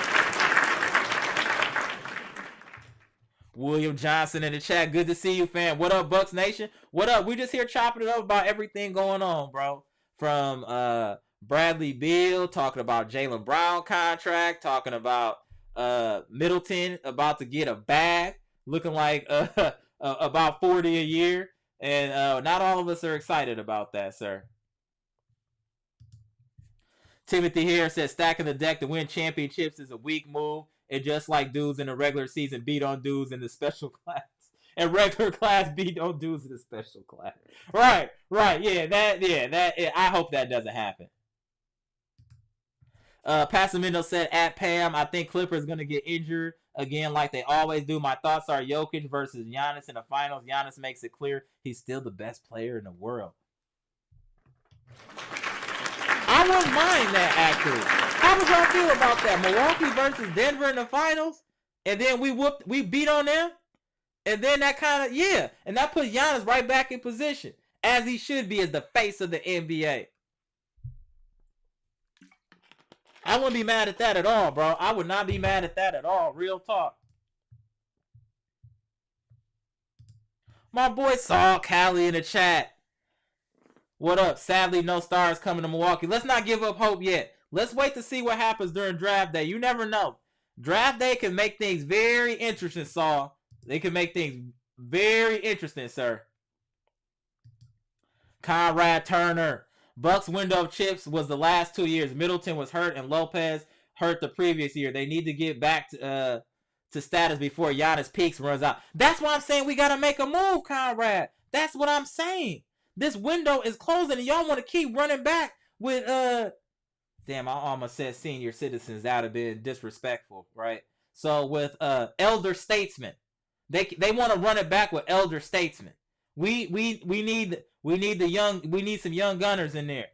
William Johnson in the chat. Good to see you, fam. What up, Bucks Nation? What up? We just here chopping it up about everything going on, bro. From Bradley Beal, talking about Jaylen Brown contract, talking about Middleton about to get a bag, looking like about 40 a year. And not all of us are excited about that, sir. Timothy here says stacking the deck to win championships is a weak move. And just like dudes in the regular season beat on dudes in the special class. And regular class beat on dudes in the special class. Right. I hope that doesn't happen. Passamino said at Pam, I think Clippers going to get injured again like they always do. My thoughts are Jokic versus Giannis in the finals. Giannis makes it clear he's still the best player in the world. I wouldn't mind that, actually. How would y'all feel about that? Milwaukee versus Denver in the finals, and then we beat on them, and then that kind of, and that put Giannis right back in position, as he should be as the face of the NBA. I wouldn't be mad at that at all, bro. I would not be mad at that at all. Real talk. My boy Saul Callie in the chat. What up? Sadly, no stars coming to Milwaukee. Let's not give up hope yet. Let's wait to see what happens during draft day. You never know. Draft day can make things very interesting, Saul. They can make things very interesting, sir. Conrad Turner. Bucks window of chips was the last 2 years. Middleton was hurt and Lopez hurt the previous year. They need to get back to status before Giannis peaks and runs out. That's why I'm saying we got to make a move, Conrad. That's what I'm saying. This window is closing and y'all want to keep running back with damn, I almost said senior citizens. That would have been disrespectful, right? So with elder statesmen. They want to run it back with elder statesmen. We need some young gunners in there.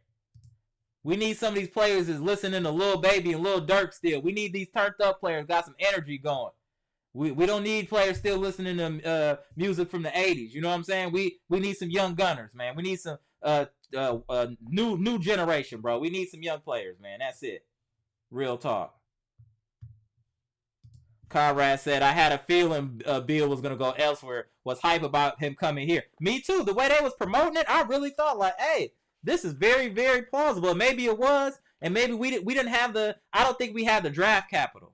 We need some of these players that's listening to Lil Baby and Lil Durk still. We need these turned up players got some energy going. We don't need players still listening to music from the 80s. You know what I'm saying? We need some young gunners, man. We need some new generation, bro. We need some young players, man. That's it. Real talk. Conrad said, I had a feeling Beal was going to go elsewhere. Was hype about him coming here. Me too. The way they was promoting it, I really thought like, hey, this is very, very plausible. Maybe it was, and maybe we didn't have I don't think we had the draft capital.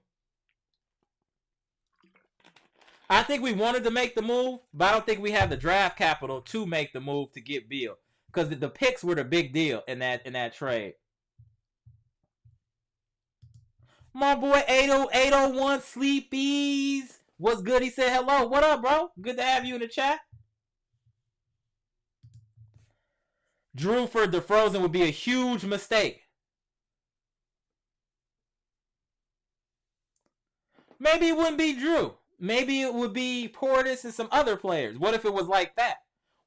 I think we wanted to make the move, but I don't think we have the draft capital to make the move to get Beal. Because the picks were the big deal in that trade. My boy 80801 Sleepies. What's good? He said hello. What up, bro? Good to have you in the chat. Jrue for DeFrozen would be a huge mistake. Maybe it wouldn't be Jrue. Maybe it would be Portis and some other players. What if it was like that?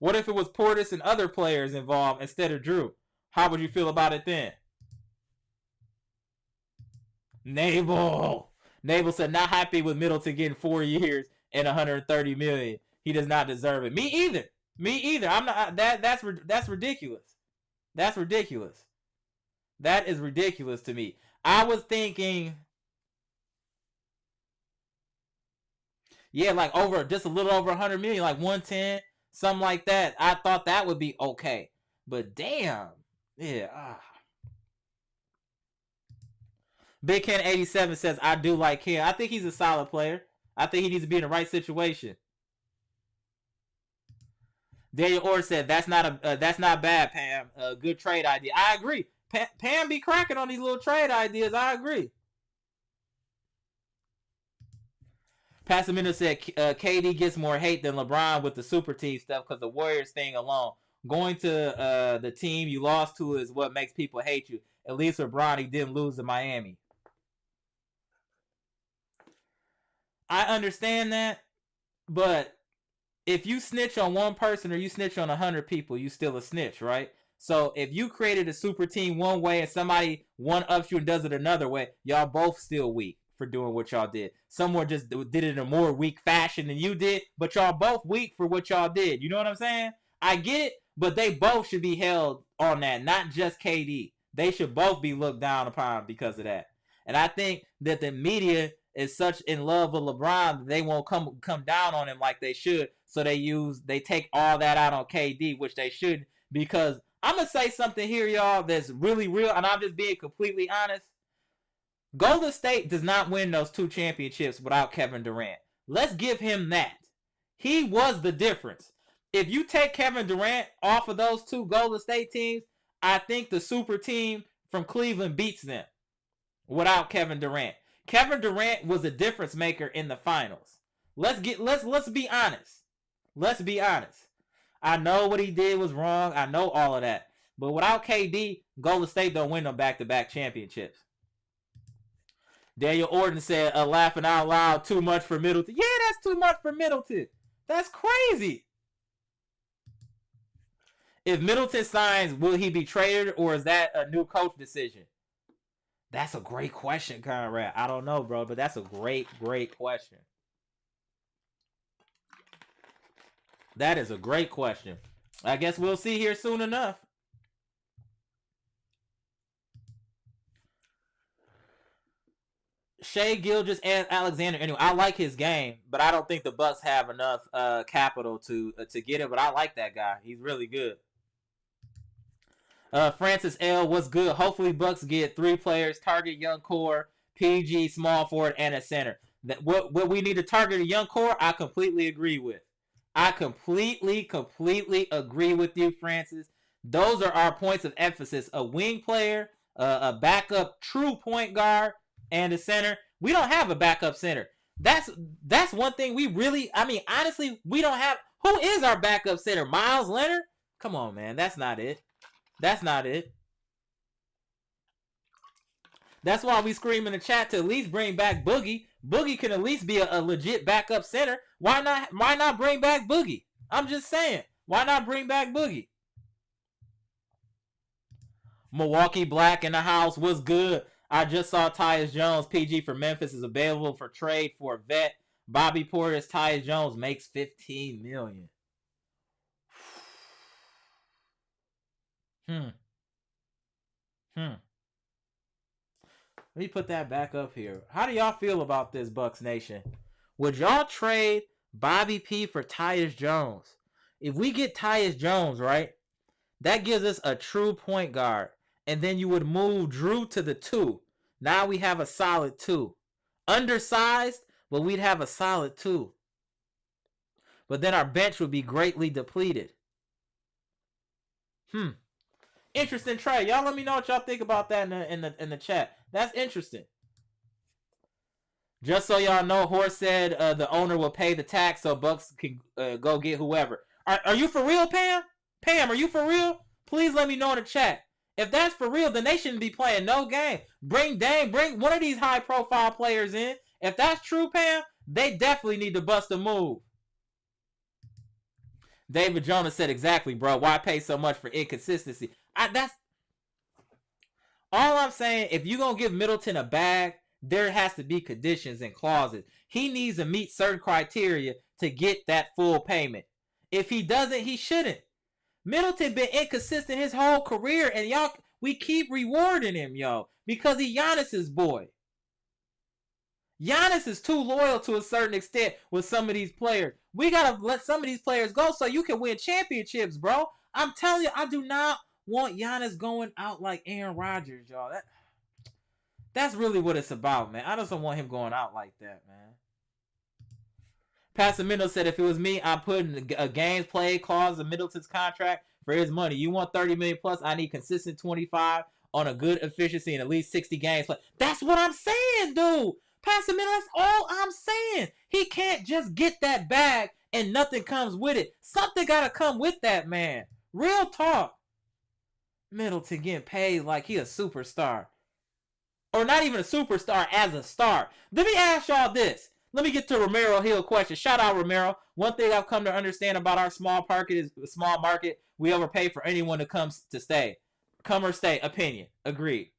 What if it was Portis and other players involved instead of Jrue? How would you feel about it then? Nabel said, not happy with Middleton getting 4 years and $130 million. He does not deserve it. Me either. I'm not. That's ridiculous. That's ridiculous. That is ridiculous to me. I was thinking, like just a little over 100 million, like 110, something like that. I thought that would be okay. But damn, yeah. Big Ken 87 says, I do like Ken. I think he's a solid player. I think he needs to be in the right situation. Daniel Orr said, that's not bad, Pam. Good trade idea. I agree. Pam be cracking on these little trade ideas. I agree. Passamino said, KD gets more hate than LeBron with the super team stuff because the Warriors thing alone. Going to the team you lost to is what makes people hate you. At least for LeBron, he didn't lose to Miami. I understand that, but if you snitch on one person or you snitch on 100 people, you still a snitch, right? So if you created a super team one way and somebody one-ups you and does it another way, y'all both still weak for doing what y'all did. Someone just did it in a more weak fashion than you did, but y'all both weak for what y'all did. You know what I'm saying? I get it, but they both should be held on that, not just KD. They should both be looked down upon because of that. And I think that the media is such in love with LeBron that they won't come down on him like they should. So they take all that out on KD, which they shouldn't. Because I'm going to say something here, y'all, that's really real, and I'm just being completely honest. Golden State does not win those 2 championships without Kevin Durant. Let's give him that. He was the difference. If you take Kevin Durant off of those 2 Golden State teams, I think the super team from Cleveland beats them without Kevin Durant. Kevin Durant was a difference maker in the finals. Let's be honest. Let's be honest. I know what he did was wrong. I know all of that. But without KD, Golden State don't win no back-to-back championships. Daniel Orton said, laughing out loud, too much for Middleton. Yeah, that's too much for Middleton. That's crazy. If Middleton signs, will he be traded, or is that a new coach decision? That's a great question, Conrad. I don't know, bro, but that's a great question. That is a great question. I guess we'll see here soon enough. Shai Gilgeous-Alexander. Anyway, I like his game, but I don't think the Bucks have enough capital to get it. But I like that guy. He's really good. Francis L. What's good? Hopefully Bucks get 3 players, target young core, PG, small forward, and a center. What we need to target a young core, I completely agree with. I completely agree with you, Francis. Those are our points of emphasis. A wing player, a backup true point guard, and a center. We don't have a backup center. That's one thing we really, honestly, we don't have. Who is our backup center? Miles Leonard? Come on, man. That's not it. That's not it. That's why we scream in the chat to at least bring back Boogie. Boogie can at least be a legit backup center. Why not bring back Boogie? I'm just saying. Why not bring back Boogie? Milwaukee Black in the house. What's good? I just saw Tyus Jones, PG for Memphis, is available for trade for a vet. Bobby Portis, Tyus Jones makes $15 million. Let me put that back up here. How do y'all feel about this, Bucks Nation? Would y'all trade Bobby P for Tyus Jones? If we get Tyus Jones, right, that gives us a true point guard. And then you would move Jrue to the 2. Now we have a solid 2. Undersized, but we'd have a solid 2. But then our bench would be greatly depleted. Interesting trade. Y'all let me know what y'all think about that in the chat. That's interesting. Just so y'all know, Horse said the owner will pay the tax so Bucks can go get whoever. Are you for real, Pam? Pam, are you for real? Please let me know in the chat. If that's for real, then they shouldn't be playing no game. Bring one of these high-profile players in. If that's true, Pam, they definitely need to bust a move. David Jonas said exactly, bro. Why pay so much for inconsistency? That's all I'm saying. If you're going to give Middleton a bag, there has to be conditions and clauses. He needs to meet certain criteria to get that full payment. If he doesn't, he shouldn't. Middleton been inconsistent his whole career, and we keep rewarding him, because he Giannis's boy. Giannis is too loyal to a certain extent with some of these players. We got to let some of these players go so you can win championships, bro. I'm telling you, I do not want Giannis going out like Aaron Rodgers, y'all. That's really what it's about, man. I just don't want him going out like that, man. Pastor Mendo said, if it was me, I'm putting a games play clause in Middleton's contract for his money. You want $30 million plus? I need consistent 25 on a good efficiency and at least 60 games play. That's what I'm saying, dude. Pastor Mendo, that's all I'm saying. He can't just get that bag and nothing comes with it. Something got to come with that, man. Real talk. Middleton getting paid like he a superstar. Or not even a superstar, as a star. Let me ask y'all this. Let me get to Romero Hill question. Shout out, Romero. One thing I've come to understand about our small market is we overpay for anyone that comes to stay. Come or stay. Opinion. Agreed.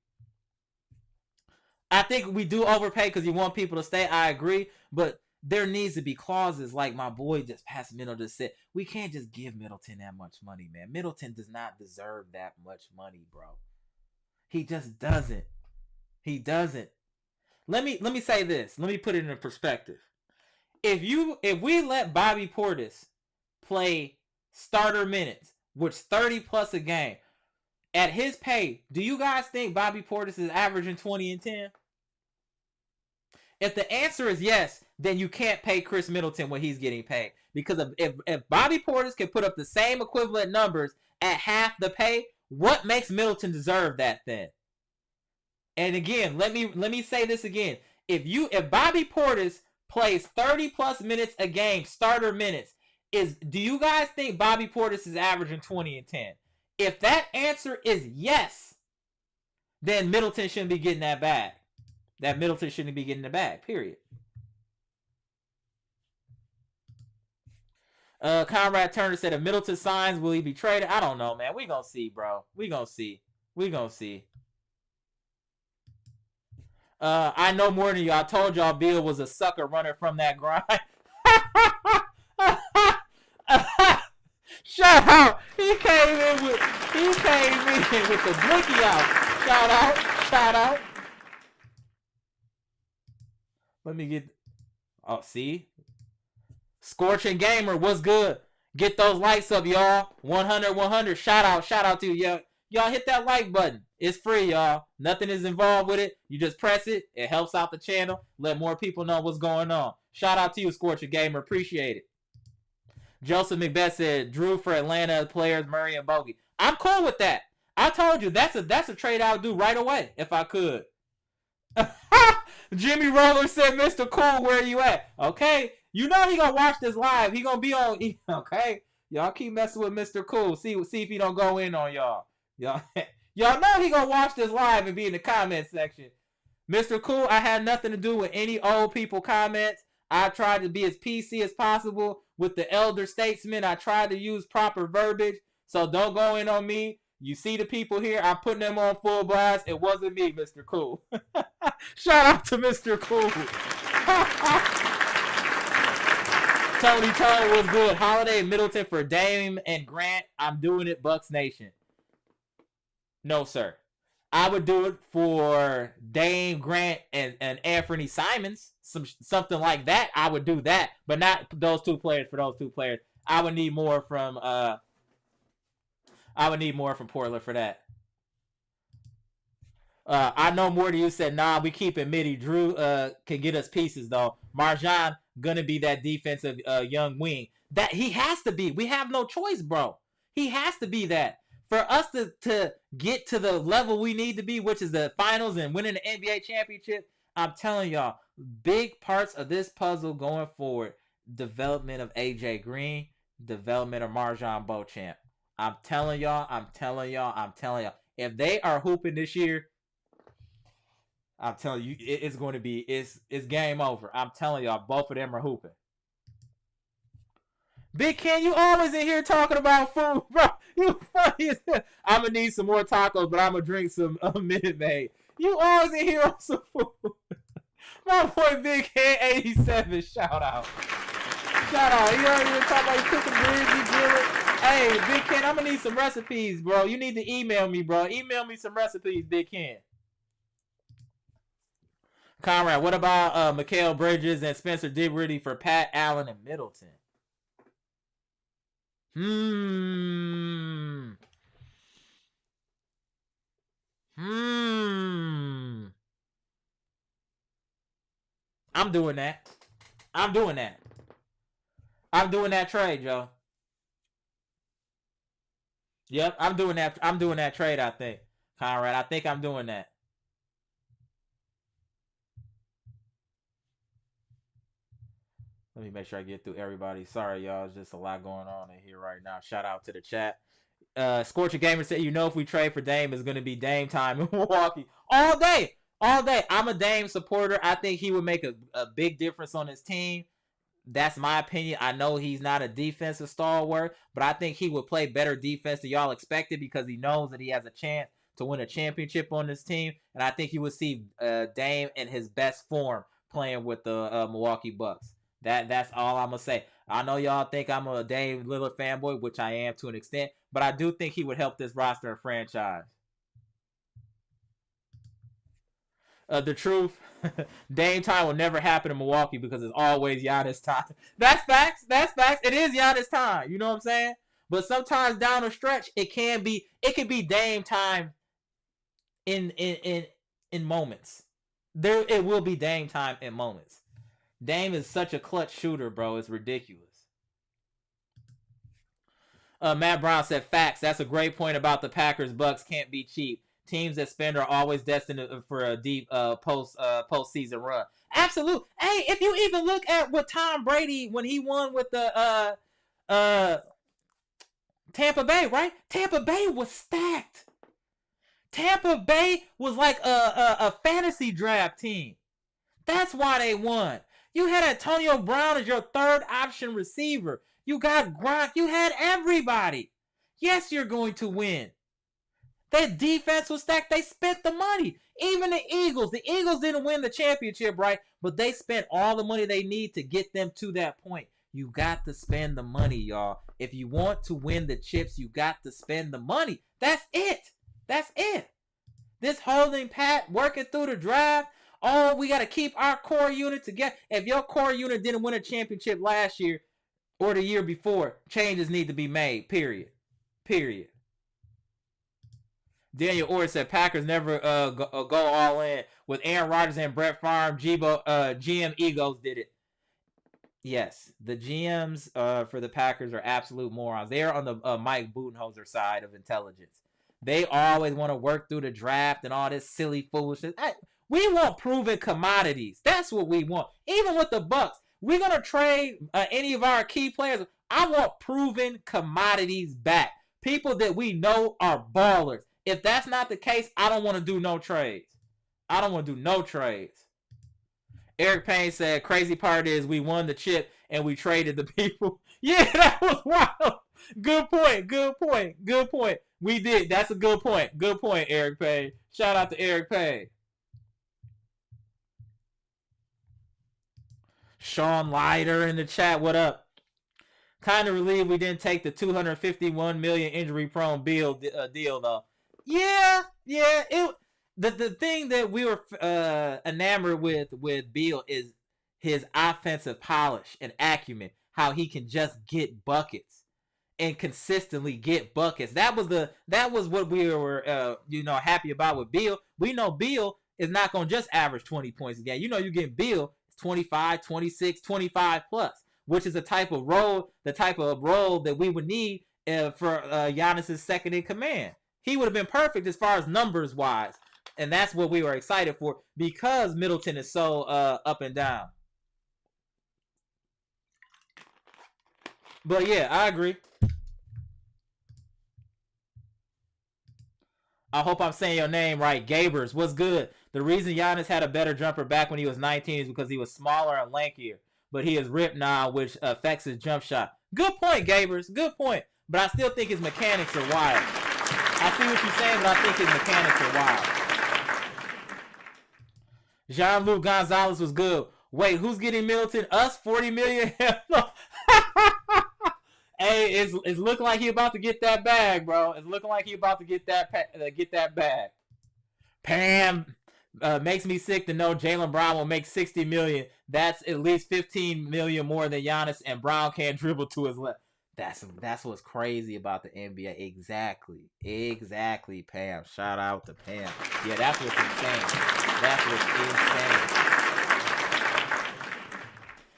I think we do overpay because you want people to stay. I agree, but there needs to be clauses like my boy just past Middleton said. We can't just give Middleton that much money, man. Middleton does not deserve that much money, bro. He just doesn't. He doesn't. Let me say this. Let me put it in perspective. If we let Bobby Portis play starter minutes, which 30 plus a game, at his pay, do you guys think Bobby Portis is averaging 20 and 10? If the answer is yes, then you can't pay Khris Middleton what he's getting paid. Because if Bobby Portis can put up the same equivalent numbers at half the pay, what makes Middleton deserve that then? And again, let me say this again. If Bobby Portis plays 30 plus minutes a game, starter minutes, do you guys think Bobby Portis is averaging 20 and 10? If that answer is yes, then Middleton shouldn't be getting that bag. That Middleton shouldn't be getting the bag, period. Conrad Turner said, if Middleton signs, will he be traded? I don't know, man. We gonna see, bro. We gonna see. I know more than you. I told y'all Beal was a sucker running from that grind. Shout out. He came in with the blinky out. Shout out. Let me get. Oh, see. Scorching Gamer, what's good? Get those likes up, y'all. 100. Shout out to you. Y'all hit that like button. It's free, y'all. Nothing is involved with it. You just press it. It helps out the channel. Let more people know what's going on. Shout out to you, Scorching Gamer. Appreciate it. Joseph McBeth said, Jrue for Atlanta players, Murray and Bogey. I'm cool with that. I told you, that's a trade I would do right away if I could. Jimmy Roller said, Mr. Cool, where you at? Okay. You know he gonna watch this live. He gonna be on. Okay. Y'all keep messing with Mr. Cool. See if he don't go in on y'all. Y'all know he gonna watch this live and be in the comment section. Mr. Cool, I had nothing to do with any old people comments. I tried to be as PC as possible with the elder statesmen. I tried to use proper verbiage. So don't go in on me. You see the people here. I'm putting them on full blast. It wasn't me, Mr. Cool. Shout out to Mr. Cool. Tony was good. Holiday Middleton for Dame and Grant. I'm doing it, Bucks Nation. No, sir. I would do it for Dame, Grant, and Anthony Simons. Something like that. I would do that, but not those two players. For those two players, I would need more from. Portland for that. I know more than you said. Nah, we keep it midi. Jrue can get us pieces though. Marjon gonna be that defensive young wing. That he has to be. We have no choice, bro. He has to be that. For us to get to the level we need to be, which is the finals and winning the NBA championship, I'm telling y'all, big parts of this puzzle going forward, development of AJ Green, development of Marjon Beauchamp. I'm telling y'all. If they are hooping this year, I'm telling you, it's going to be, it's game over. I'm telling y'all, both of them are hooping. Big Ken, you always in here talking about food, bro. You funny as hell. I'm going to need some more tacos, but I'm going to drink some Minute Maid. You always in here on some food. My boy Big Ken 87, shout out. You know what talking about cooking ribs, grilling. Hey, Big Ken, I'm going to need some recipes, bro. You need to email me, bro. Email me some recipes, Big Ken. Conrad, what about Mikal Bridges and Spencer Dinwiddie for Pat Allen and Middleton? I'm doing that. I'm doing that trade, Joe. Yep, I'm doing that trade, I think. Conrad, I think I'm doing that. Let me make sure I get through everybody. Sorry, y'all. It's just a lot going on in here right now. Shout out to the chat. Scorcher Gamer said, if we trade for Dame, it's going to be Dame time in Milwaukee. All day. I'm a Dame supporter. I think he would make a big difference on his team. That's my opinion. I know he's not a defensive stalwart, but I think he would play better defense than y'all expected because he knows that he has a chance to win a championship on this team, and I think you would see Dame in his best form playing with the Milwaukee Bucks. That's all I'm gonna say. I know y'all think I'm a Dame Lillard fanboy, which I am to an extent, but I do think he would help this roster and franchise. The truth, Dame time will never happen in Milwaukee because it's always Giannis time. That's facts. That's facts. It is Giannis time. You know what I'm saying? But sometimes down the stretch, it can be Dame time in moments. It will be Dame time in moments. Dame is such a clutch shooter, bro. It's ridiculous. Matt Brown said, facts. That's a great point about the Packers. Bucks can't be cheap. Teams that spend are always destined for a deep postseason run. Absolute. Hey, if you even look at what Tom Brady, when he won with the Tampa Bay, right? Tampa Bay was stacked. Tampa Bay was like a fantasy draft team. That's why they won. You had Antonio Brown as your third option receiver. You got Gronk. You had everybody. Yes, you're going to win. That defense was stacked. They spent the money. Even the Eagles. The Eagles didn't win the championship, right? But they spent all the money they need to get them to that point. You got to spend the money, y'all. If you want to win the chips, you got to spend the money. That's it. That's it. This holding pat, working through the draft. Oh, we got to keep our core unit together. If your core unit didn't win a championship last year or the year before, changes need to be made, period. Period. Daniel Orr said Packers never go all in. With Aaron Rodgers and Brett Favre, GM egos did it. Yes, the GMs for the Packers are absolute morons. They are on the Mike Budenholzer side of intelligence. They always want to work through the draft and all this silly foolishness. We want proven commodities. That's what we want. Even with the Bucks, we're going to trade any of our key players. I want proven commodities back. People that we know are ballers. If that's not the case, I don't want to do no trades. I don't want to do no trades. Eric Payne said, crazy part is we won the chip and we traded the people. Yeah, that was wild. Good point. Good point. Good point. We did. That's a good point. Good point, Eric Payne. Shout out to Eric Payne. Sean Leiter in the chat. What up? Kind of relieved we didn't take the $251 million injury-prone Beal deal, though. Yeah. The thing that we were enamored with Beal is his offensive polish and acumen, how he can just get buckets and consistently get buckets. That was what we were happy about with Beal. We know Beal is not going to just average 20 points a game. You know, you get Beal 25, 26, 25 plus, which is the type of role that we would need for Giannis' second in command. He would have been perfect as far as numbers wise. And that's what we were excited for because Middleton is so up and down. But yeah, I agree. I hope I'm saying your name right. Gabers, what's good? The reason Giannis had a better jumper back when he was 19 is because he was smaller and lankier. But he is ripped now, which affects his jump shot. Good point, Gabers. Good point. But I still think his mechanics are wild. I see what you're saying, but I think his mechanics are wild. Jean-Luc Gonzalez was good. Wait, who's getting Middleton? Us? 40 million? Hey, it's looking like he about to get that bag, bro. It's looking like he about to get that bag. Pam makes me sick to know Jaylen Brown will make 60 million. That's at least 15 million more than Giannis, and Brown can't dribble to his left. That's what's crazy about the NBA. Exactly, Pam. Shout out to Pam. Yeah, that's what's insane.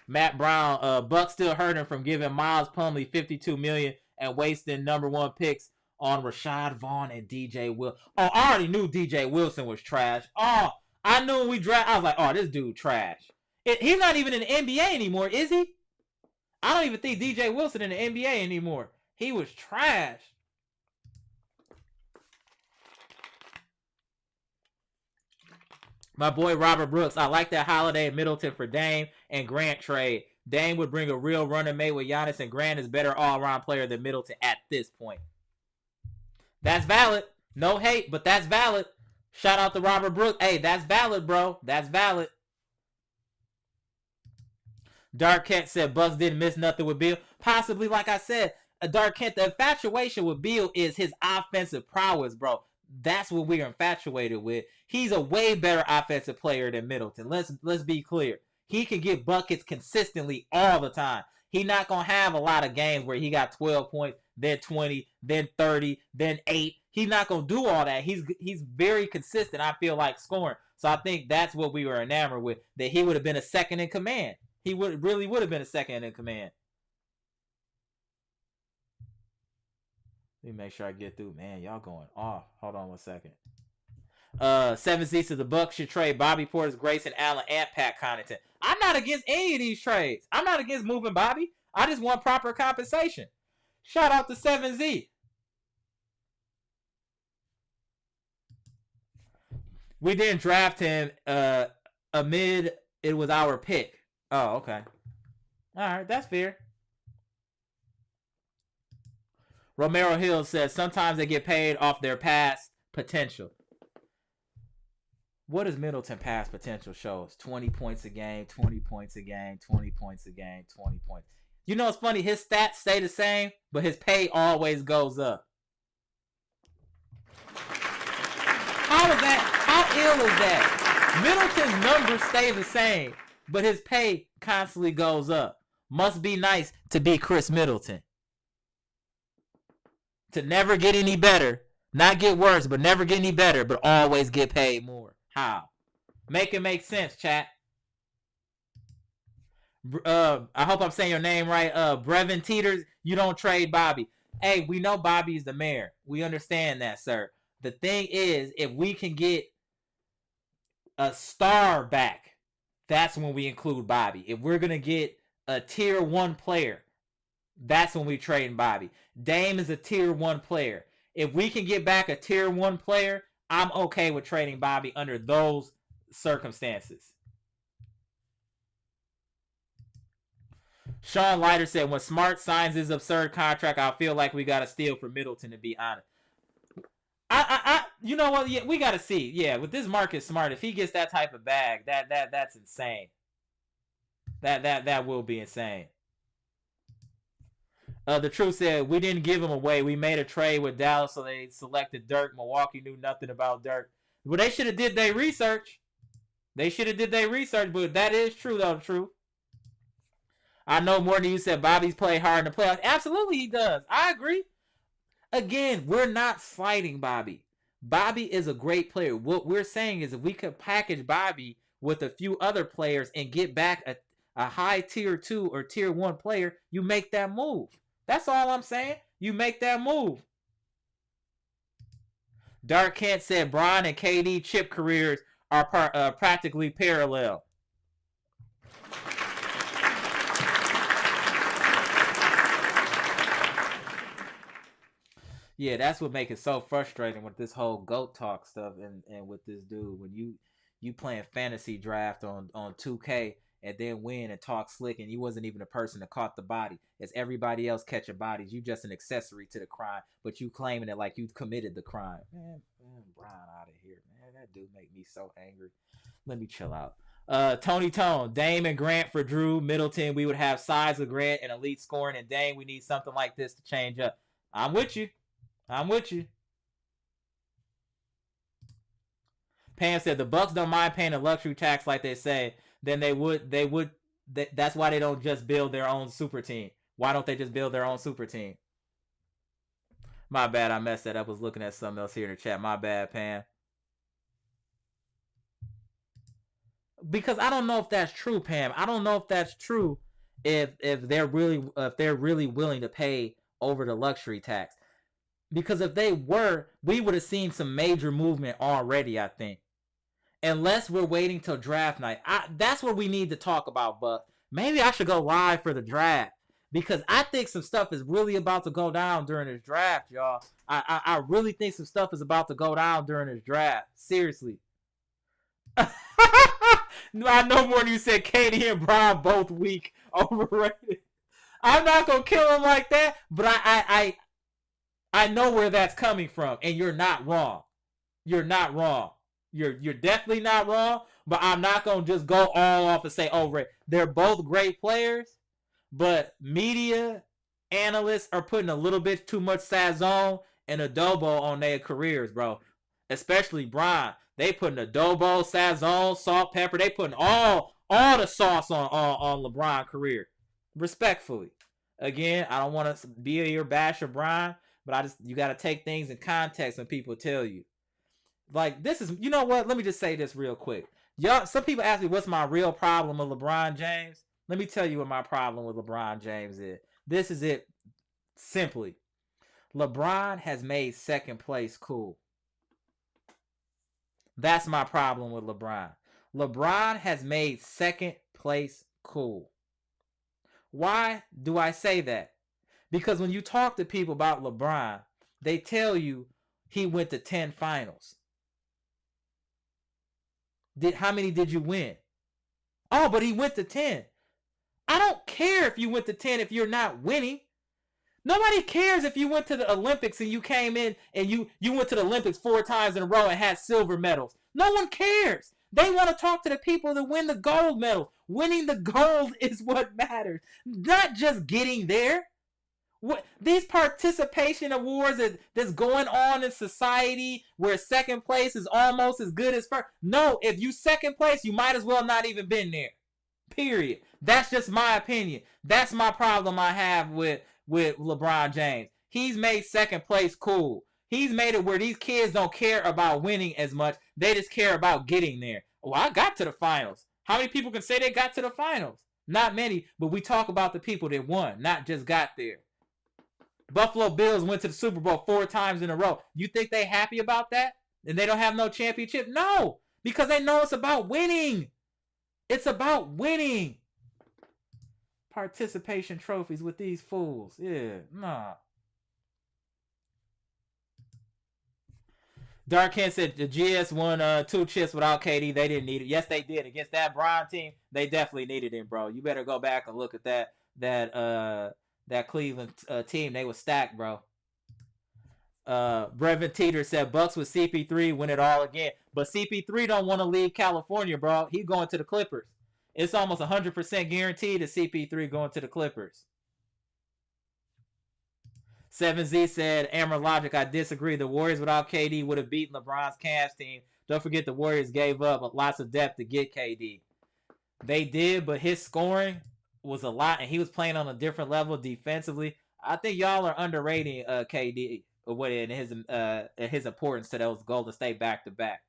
Matt Brown, Bucks still hurting from giving Miles Plumlee $52 million and wasting number one picks on Rashad Vaughn and DJ Wilson. Oh, I already knew DJ Wilson was trash. Oh, I knew when we drafted. I was like, oh, this dude trash. He's not even in the NBA anymore, is he? I don't even think DJ Wilson in the NBA anymore. He was trash. My boy Robert Brooks, I like that Holiday and Middleton for Dame and Grant trade. Dame would bring a real running mate with Giannis, and Grant is better all-around player than Middleton at this point. That's valid. No hate, but that's valid. Shout out to Robert Brooks. Hey, that's valid, bro. That's valid. Dark Kent said Bucks didn't miss nothing with Beal. Possibly, like I said, Dark Kent, the infatuation with Beal is his offensive prowess, bro. That's what we're infatuated with. He's a way better offensive player than Middleton. Let's be clear. He can get buckets consistently all the time. He's not going to have a lot of games where he got 12 points, then 20, then 30, then 8. He's not going to do all that. He's very consistent, I feel like, scoring. So I think that's what we were enamored with, that he would have been a second in command. He really would have been a second in command. Let me make sure I get through. Man, y'all going off. Hold on 1 second. 7Z to the Bucks should trade Bobby Portis, Grayson Allen, and Pat Connaughton. I'm not against any of these trades. I'm not against moving Bobby. I just want proper compensation. Shout out to 7Z. We didn't draft him amid it was our pick. Oh, okay. All right, that's fair. Romero Hill says sometimes they get paid off their past potential. What does Middleton past potential shows? 20 points a game, 20 points a game, 20 points a game, 20 points. You know, it's funny. His stats stay the same, but his pay always goes up. How is that? How ill is that? Middleton's numbers stay the same, but his pay constantly goes up. Must be nice to be Khris Middleton. To never get any better. Not get worse, but never get any better, but always get paid more. How? Make it make sense, chat. I hope I'm saying your name right. Brevin Teeters, you don't trade Bobby. Hey, we know Bobby's the mayor. We understand that, sir. The thing is, if we can get a star back, that's when we include Bobby. If we're going to get a tier 1 player, that's when we trade Bobby. Dame is a tier 1 player. If we can get back a tier 1 player, I'm okay with trading Bobby under those circumstances. Sean Leiter said, when Smart signs his absurd contract, I feel like we got to steal for Middleton, to be honest. You know what? Yeah, we got to see. Yeah, with this Marcus Smart, if he gets that type of bag, that's insane. That will be insane. The Truth said, we didn't give him away. We made a trade with Dallas, so they selected Dirk. Milwaukee knew nothing about Dirk. Well, they should have did their research. But that is true, though, the truth. I know more than you said Bobby's played hard in the playoffs. Absolutely he does. I agree. Again, we're not slighting Bobby. Bobby is a great player. What we're saying is if we could package Bobby with a few other players and get back a high tier 2 or tier 1 player, you make that move. That's all I'm saying. You make that move. Dark Kent said Bron and KD chip careers are practically parallel. Yeah, that's what makes it so frustrating with this whole GOAT talk stuff and with this dude. When you playing fantasy draft on 2K and then win and talk slick and you wasn't even the person that caught the body. It's everybody else catching bodies. You just an accessory to the crime, but you claiming it like you committed the crime. Man, Brian out of here, man. That dude make me so angry. Let me chill out. Tony Tone, Dame and Grant for Jrue. Middleton, we would have size of Grant and elite scoring, and Dame, we need something like this to change up. I'm with you. Pam said the Bucks don't mind paying a luxury tax like they say. Then that's why they don't just build their own super team. Why don't they just build their own super team? My bad, I messed that up. I was looking at something else here in the chat. My bad, Pam. Because I don't know if that's true, Pam. I don't know if that's true if they're really willing to pay over the luxury tax. Because if they were, we would have seen some major movement already, I think. Unless we're waiting till draft night. That's what we need to talk about, but maybe I should go live for the draft. Because I think some stuff is really about to go down during this draft, y'all. I really think some stuff is about to go down during this draft. Seriously. I know more than you said Katie and Brian both weak. Overrated. I'm not going to kill him like that, but I I know where that's coming from, and you're not wrong. You're not wrong. You're definitely not wrong, but I'm not going to just go all off and say, oh, they're both great players, but media analysts are putting a little bit too much sazon and adobo on their careers, bro. Especially Brian. They putting adobo, sazon, salt, pepper. They putting all the sauce on LeBron's career. Respectfully. Again, I don't want to be your basher, Brian, but you got to take things in context when people tell you. Like, this is, you know what? Let me just say this real quick. Some people ask me what's my real problem with LeBron James. Let me tell you what my problem with LeBron James is. This is it. Simply. LeBron has made second place cool. That's my problem with LeBron. LeBron has made second place cool. Why do I say that? Because when you talk to people about LeBron, they tell you he went to 10 finals. How many did you win? Oh, but he went to 10. I don't care if you went to 10 if you're not winning. Nobody cares if you went to the Olympics and you came in and you went to the Olympics 4 times in a row and had silver medals. No one cares. They want to talk to the people that win the gold medal. Winning the gold is what matters, not just getting there. These participation awards that's going on in society where second place is almost as good as first. No, if you second place, you might as well not even been there. Period. That's just my opinion. That's my problem I have with LeBron James. He's made second place cool. He's made it where these kids don't care about winning as much. They just care about getting there. Oh, I got to the finals. How many people can say they got to the finals? Not many, but we talk about the people that won, not just got there. Buffalo Bills went to the Super Bowl 4 times in a row. You think they happy about that? And they don't have no championship? No, because they know it's about winning. It's about winning. Participation trophies with these fools. Yeah, nah. Dark Kent said the GS won 2 chips without KD. They didn't need it. Yes, they did. Against that Bron team, they definitely needed him, bro. You better go back and look at that Cleveland team. They were stacked, bro. Brevin Teeter said Bucks with CP3 win it all again. But CP3 don't want to leave California, bro. He's going to the Clippers. It's almost 100% guaranteed that CP3 going to the Clippers. 7Z said, amaraslogic, I disagree. The Warriors without KD would have beaten LeBron's Cavs team. Don't forget the Warriors gave up lots of depth to get KD. They did, but his scoring was a lot, and he was playing on a different level defensively. I think y'all are underrating KD and his importance to those Golden State back-to-back.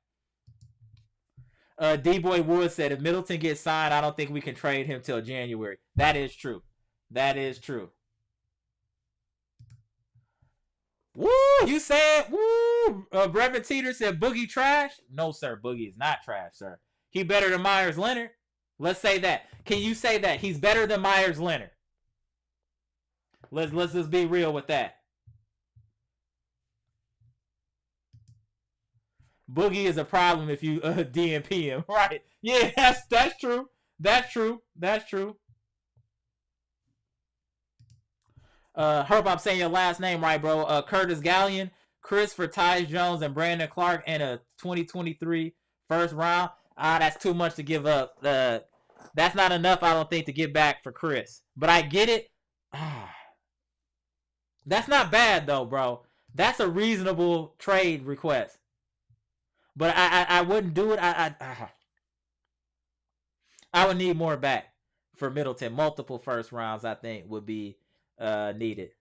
D-Boy Wood said, if Middleton gets signed, I don't think we can trade him till January. That is true. That is true. Woo! You said, woo! Brevin Teeter said, Boogie trash? No, sir. Boogie is not trash, sir. He better than Myers Leonard. Let's say that. Can you say that? He's better than Myers Leonard. Let's just be real with that. Boogie is a problem if you DNP him. Right. Yeah, that's true. That's true. That's true. Hope I'm saying your last name right, bro. Curtis Gallion, Chris for Tyus Jones and Brandon Clark in a 2023 first round. That's too much to give up. That's not enough, I don't think, to get back for Chris. But I get it. That's not bad, though, bro. That's a reasonable trade request. But I wouldn't do it. I would need more back for Middleton. Multiple first rounds, I think, would be needed.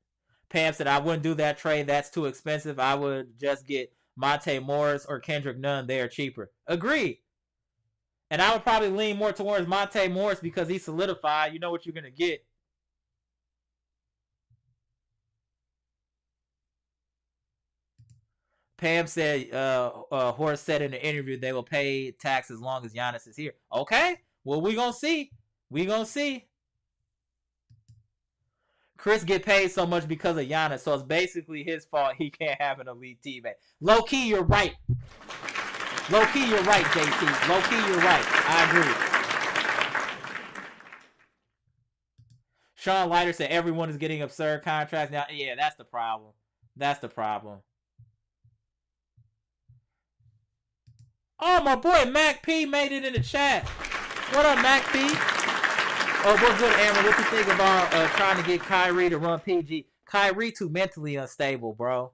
Pam said, I wouldn't do that trade. That's too expensive. I would just get Monte Morris or Kendrick Nunn. They are cheaper. Agreed. And I would probably lean more towards Monte Morris because he's solidified. You know what you're going to get. Pam said, Horace said in the interview they will pay tax as long as Giannis is here. Okay. Well, we're going to see. We're going to see. Chris get paid so much because of Giannis, so it's basically his fault he can't have an elite teammate. Low-key, you're right. Low-key, you're right, JT. Low-key, you're right. I agree. Sean Leiter said everyone is getting absurd contracts now. Yeah, that's the problem. That's the problem. Oh, my boy Mac P made it in the chat. What up, Mac P? Oh, what's good, Amber? What you think about trying to get Kyrie to run PG? Kyrie too mentally unstable, bro.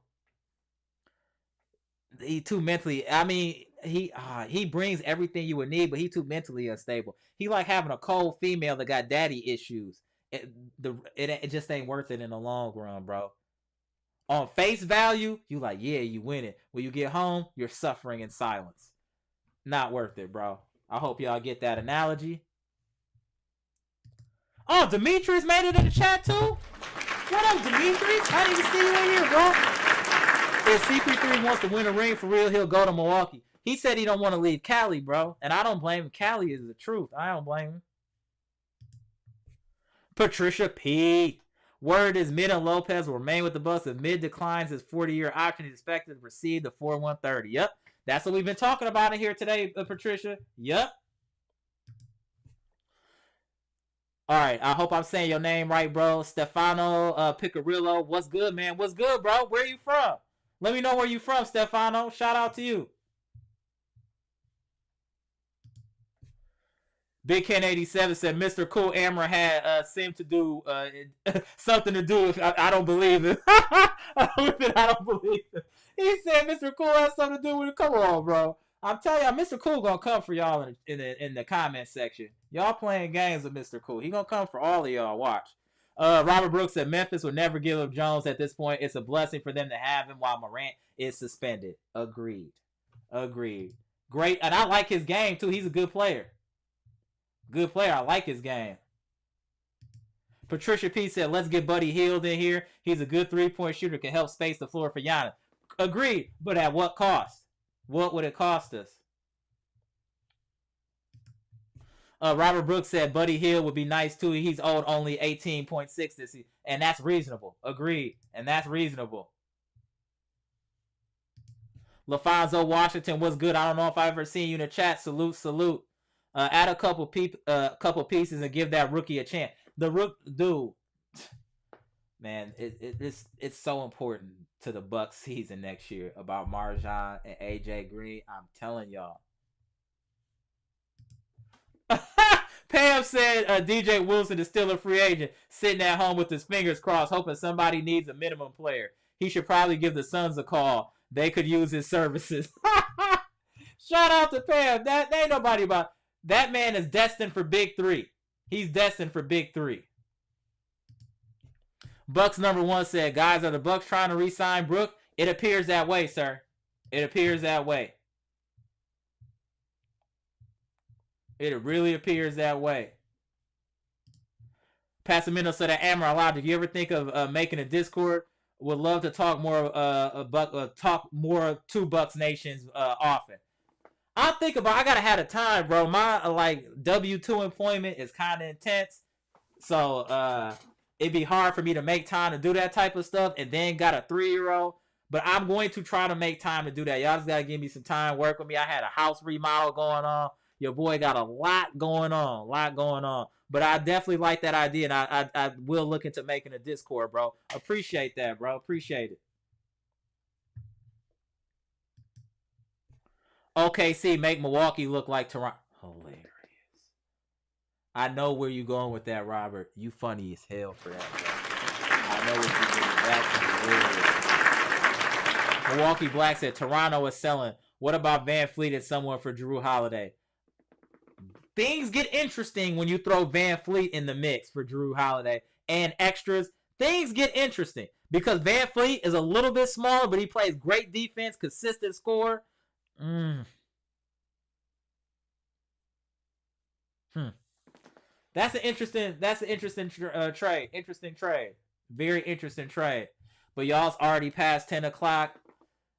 He too mentally. I mean, he brings everything you would need, but he too mentally unstable. He like having a cold female that got daddy issues. It just ain't worth it in the long run, bro. On face value, you like, yeah, you win it. When you get home, you're suffering in silence. Not worth it, bro. I hope y'all get that analogy. Oh, Demetrius made it in the chat too? What up, Demetrius? I didn't even see you in here, bro. If CP3 wants to win a ring for real, he'll go to Milwaukee. He said he don't want to leave Cali, bro. And I don't blame him. Cali is the truth. I don't blame him. Patricia P. Word is Mid and Lopez will remain with the Bucks. If Mid declines his 40-year option, he's expected to receive the 4-130. Yep. That's what we've been talking about in here today, Patricia. Yep. All right. I hope I'm saying your name right, bro. Stefano Picarillo. What's good, man? What's good, bro? Where are you from? Let me know where you from, Stefano. Shout out to you. Big Ken 87 said Mr. Cool Amara had seemed to do something to do with I don't believe it. I don't believe it. He said Mr. Cool has something to do with it. Come on, bro. I'm telling y'all, Mr. Cool gonna come for y'all in the comment section. Y'all playing games with Mr. Cool. He gonna come for all of y'all. Watch. Robert Brooks said Memphis would never give up Jones at this point. It's a blessing for them to have him while Morant is suspended. Agreed. Great. And I like his game too. He's a good player. I like his game. Patricia P said, let's get Buddy Hield in here. He's a good three-point shooter, can help space the floor for Giannis. Agreed, but at what cost? What would it cost us? Robert Brooks said Buddy Hield would be nice too. He's owed only 18.6 this season, and that's reasonable. Agreed, and that's reasonable. LaFonso Washington was good. I don't know if I've ever seen you in the chat. Salute. Add a couple pieces and give that rookie a chance. Dude, man, it's so important to the Bucks season next year about Marjon and AJ Green. I'm telling y'all. Pam said DJ Wilson is still a free agent, sitting at home with his fingers crossed, hoping somebody needs a minimum player. He should probably give the Suns a call. They could use his services. Shout out to Pam. That ain't nobody about. That man is destined for big three. He's destined for big three. Bucks number 1 said, guys, are the Bucks trying to re-sign Brook? It appears that way, sir. It appears that way. It really appears that way. Passamino said that amaraslogic. You ever think of making a Discord? Would love to talk more to Bucks Nations often. I gotta have the time, bro. My W2 employment is kind of intense, so it'd be hard for me to make time to do that type of stuff. And then got a 3-year-old, but I'm going to try to make time to do that. Y'all just gotta give me some time, work with me. I had a house remodel going on. Your boy got a lot going on. But I definitely like that idea, and I will look into making a Discord, bro. Appreciate that, bro. Appreciate it. OKC make Milwaukee look like Toronto. Hilarious. I know where you going with that, Robert. You funny as hell for that, bro. I know what you're doing. That's hilarious. Milwaukee Black said Toronto is selling. What about VanVleet and someone for Jrue Holiday? Things get interesting when you throw VanVleet in the mix for Jrue Holiday and extras. Things get interesting because VanVleet is a little bit smaller, but he plays great defense, consistent score. That's an interesting trade. Interesting trade. Very interesting trade. But y'all's already past 10 o'clock.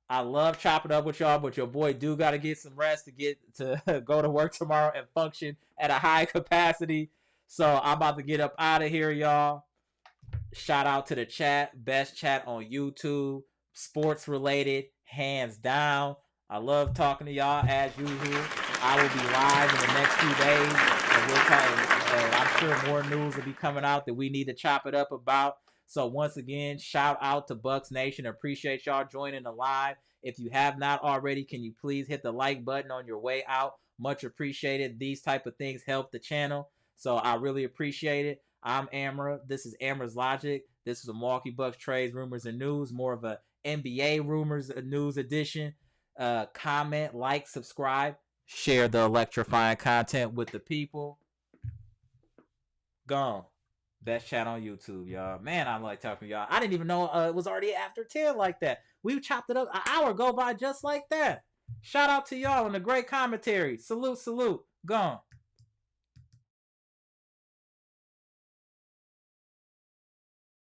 I love chopping up with y'all, but your boy do got to get some rest to get to go to work tomorrow and function at a high capacity. So I'm about to get up out of here, y'all. Shout out to the chat. Best chat on YouTube. Sports related. Hands down. I love talking to y'all as usual. I will be live in the next few days. And we'll talk, I'm sure more news will be coming out that we need to chop it up about. So once again, shout out to Bucks Nation. Appreciate y'all joining the live. If you have not already, can you please hit the like button on your way out? Much appreciated. These type of things help the channel, so I really appreciate it. I'm Amara. This is Amara's Logic. This is a Milwaukee Bucks trades, rumors, and news. More of a NBA rumors news edition. Comment, like, subscribe, share the electrifying content with the people. Gone. Best chat on YouTube, y'all. Man, I like talking to y'all. I didn't even know it was already after 10 like that. We chopped it up an hour go by just like that. Shout out to y'all and the great commentary. Salute, salute. Gone.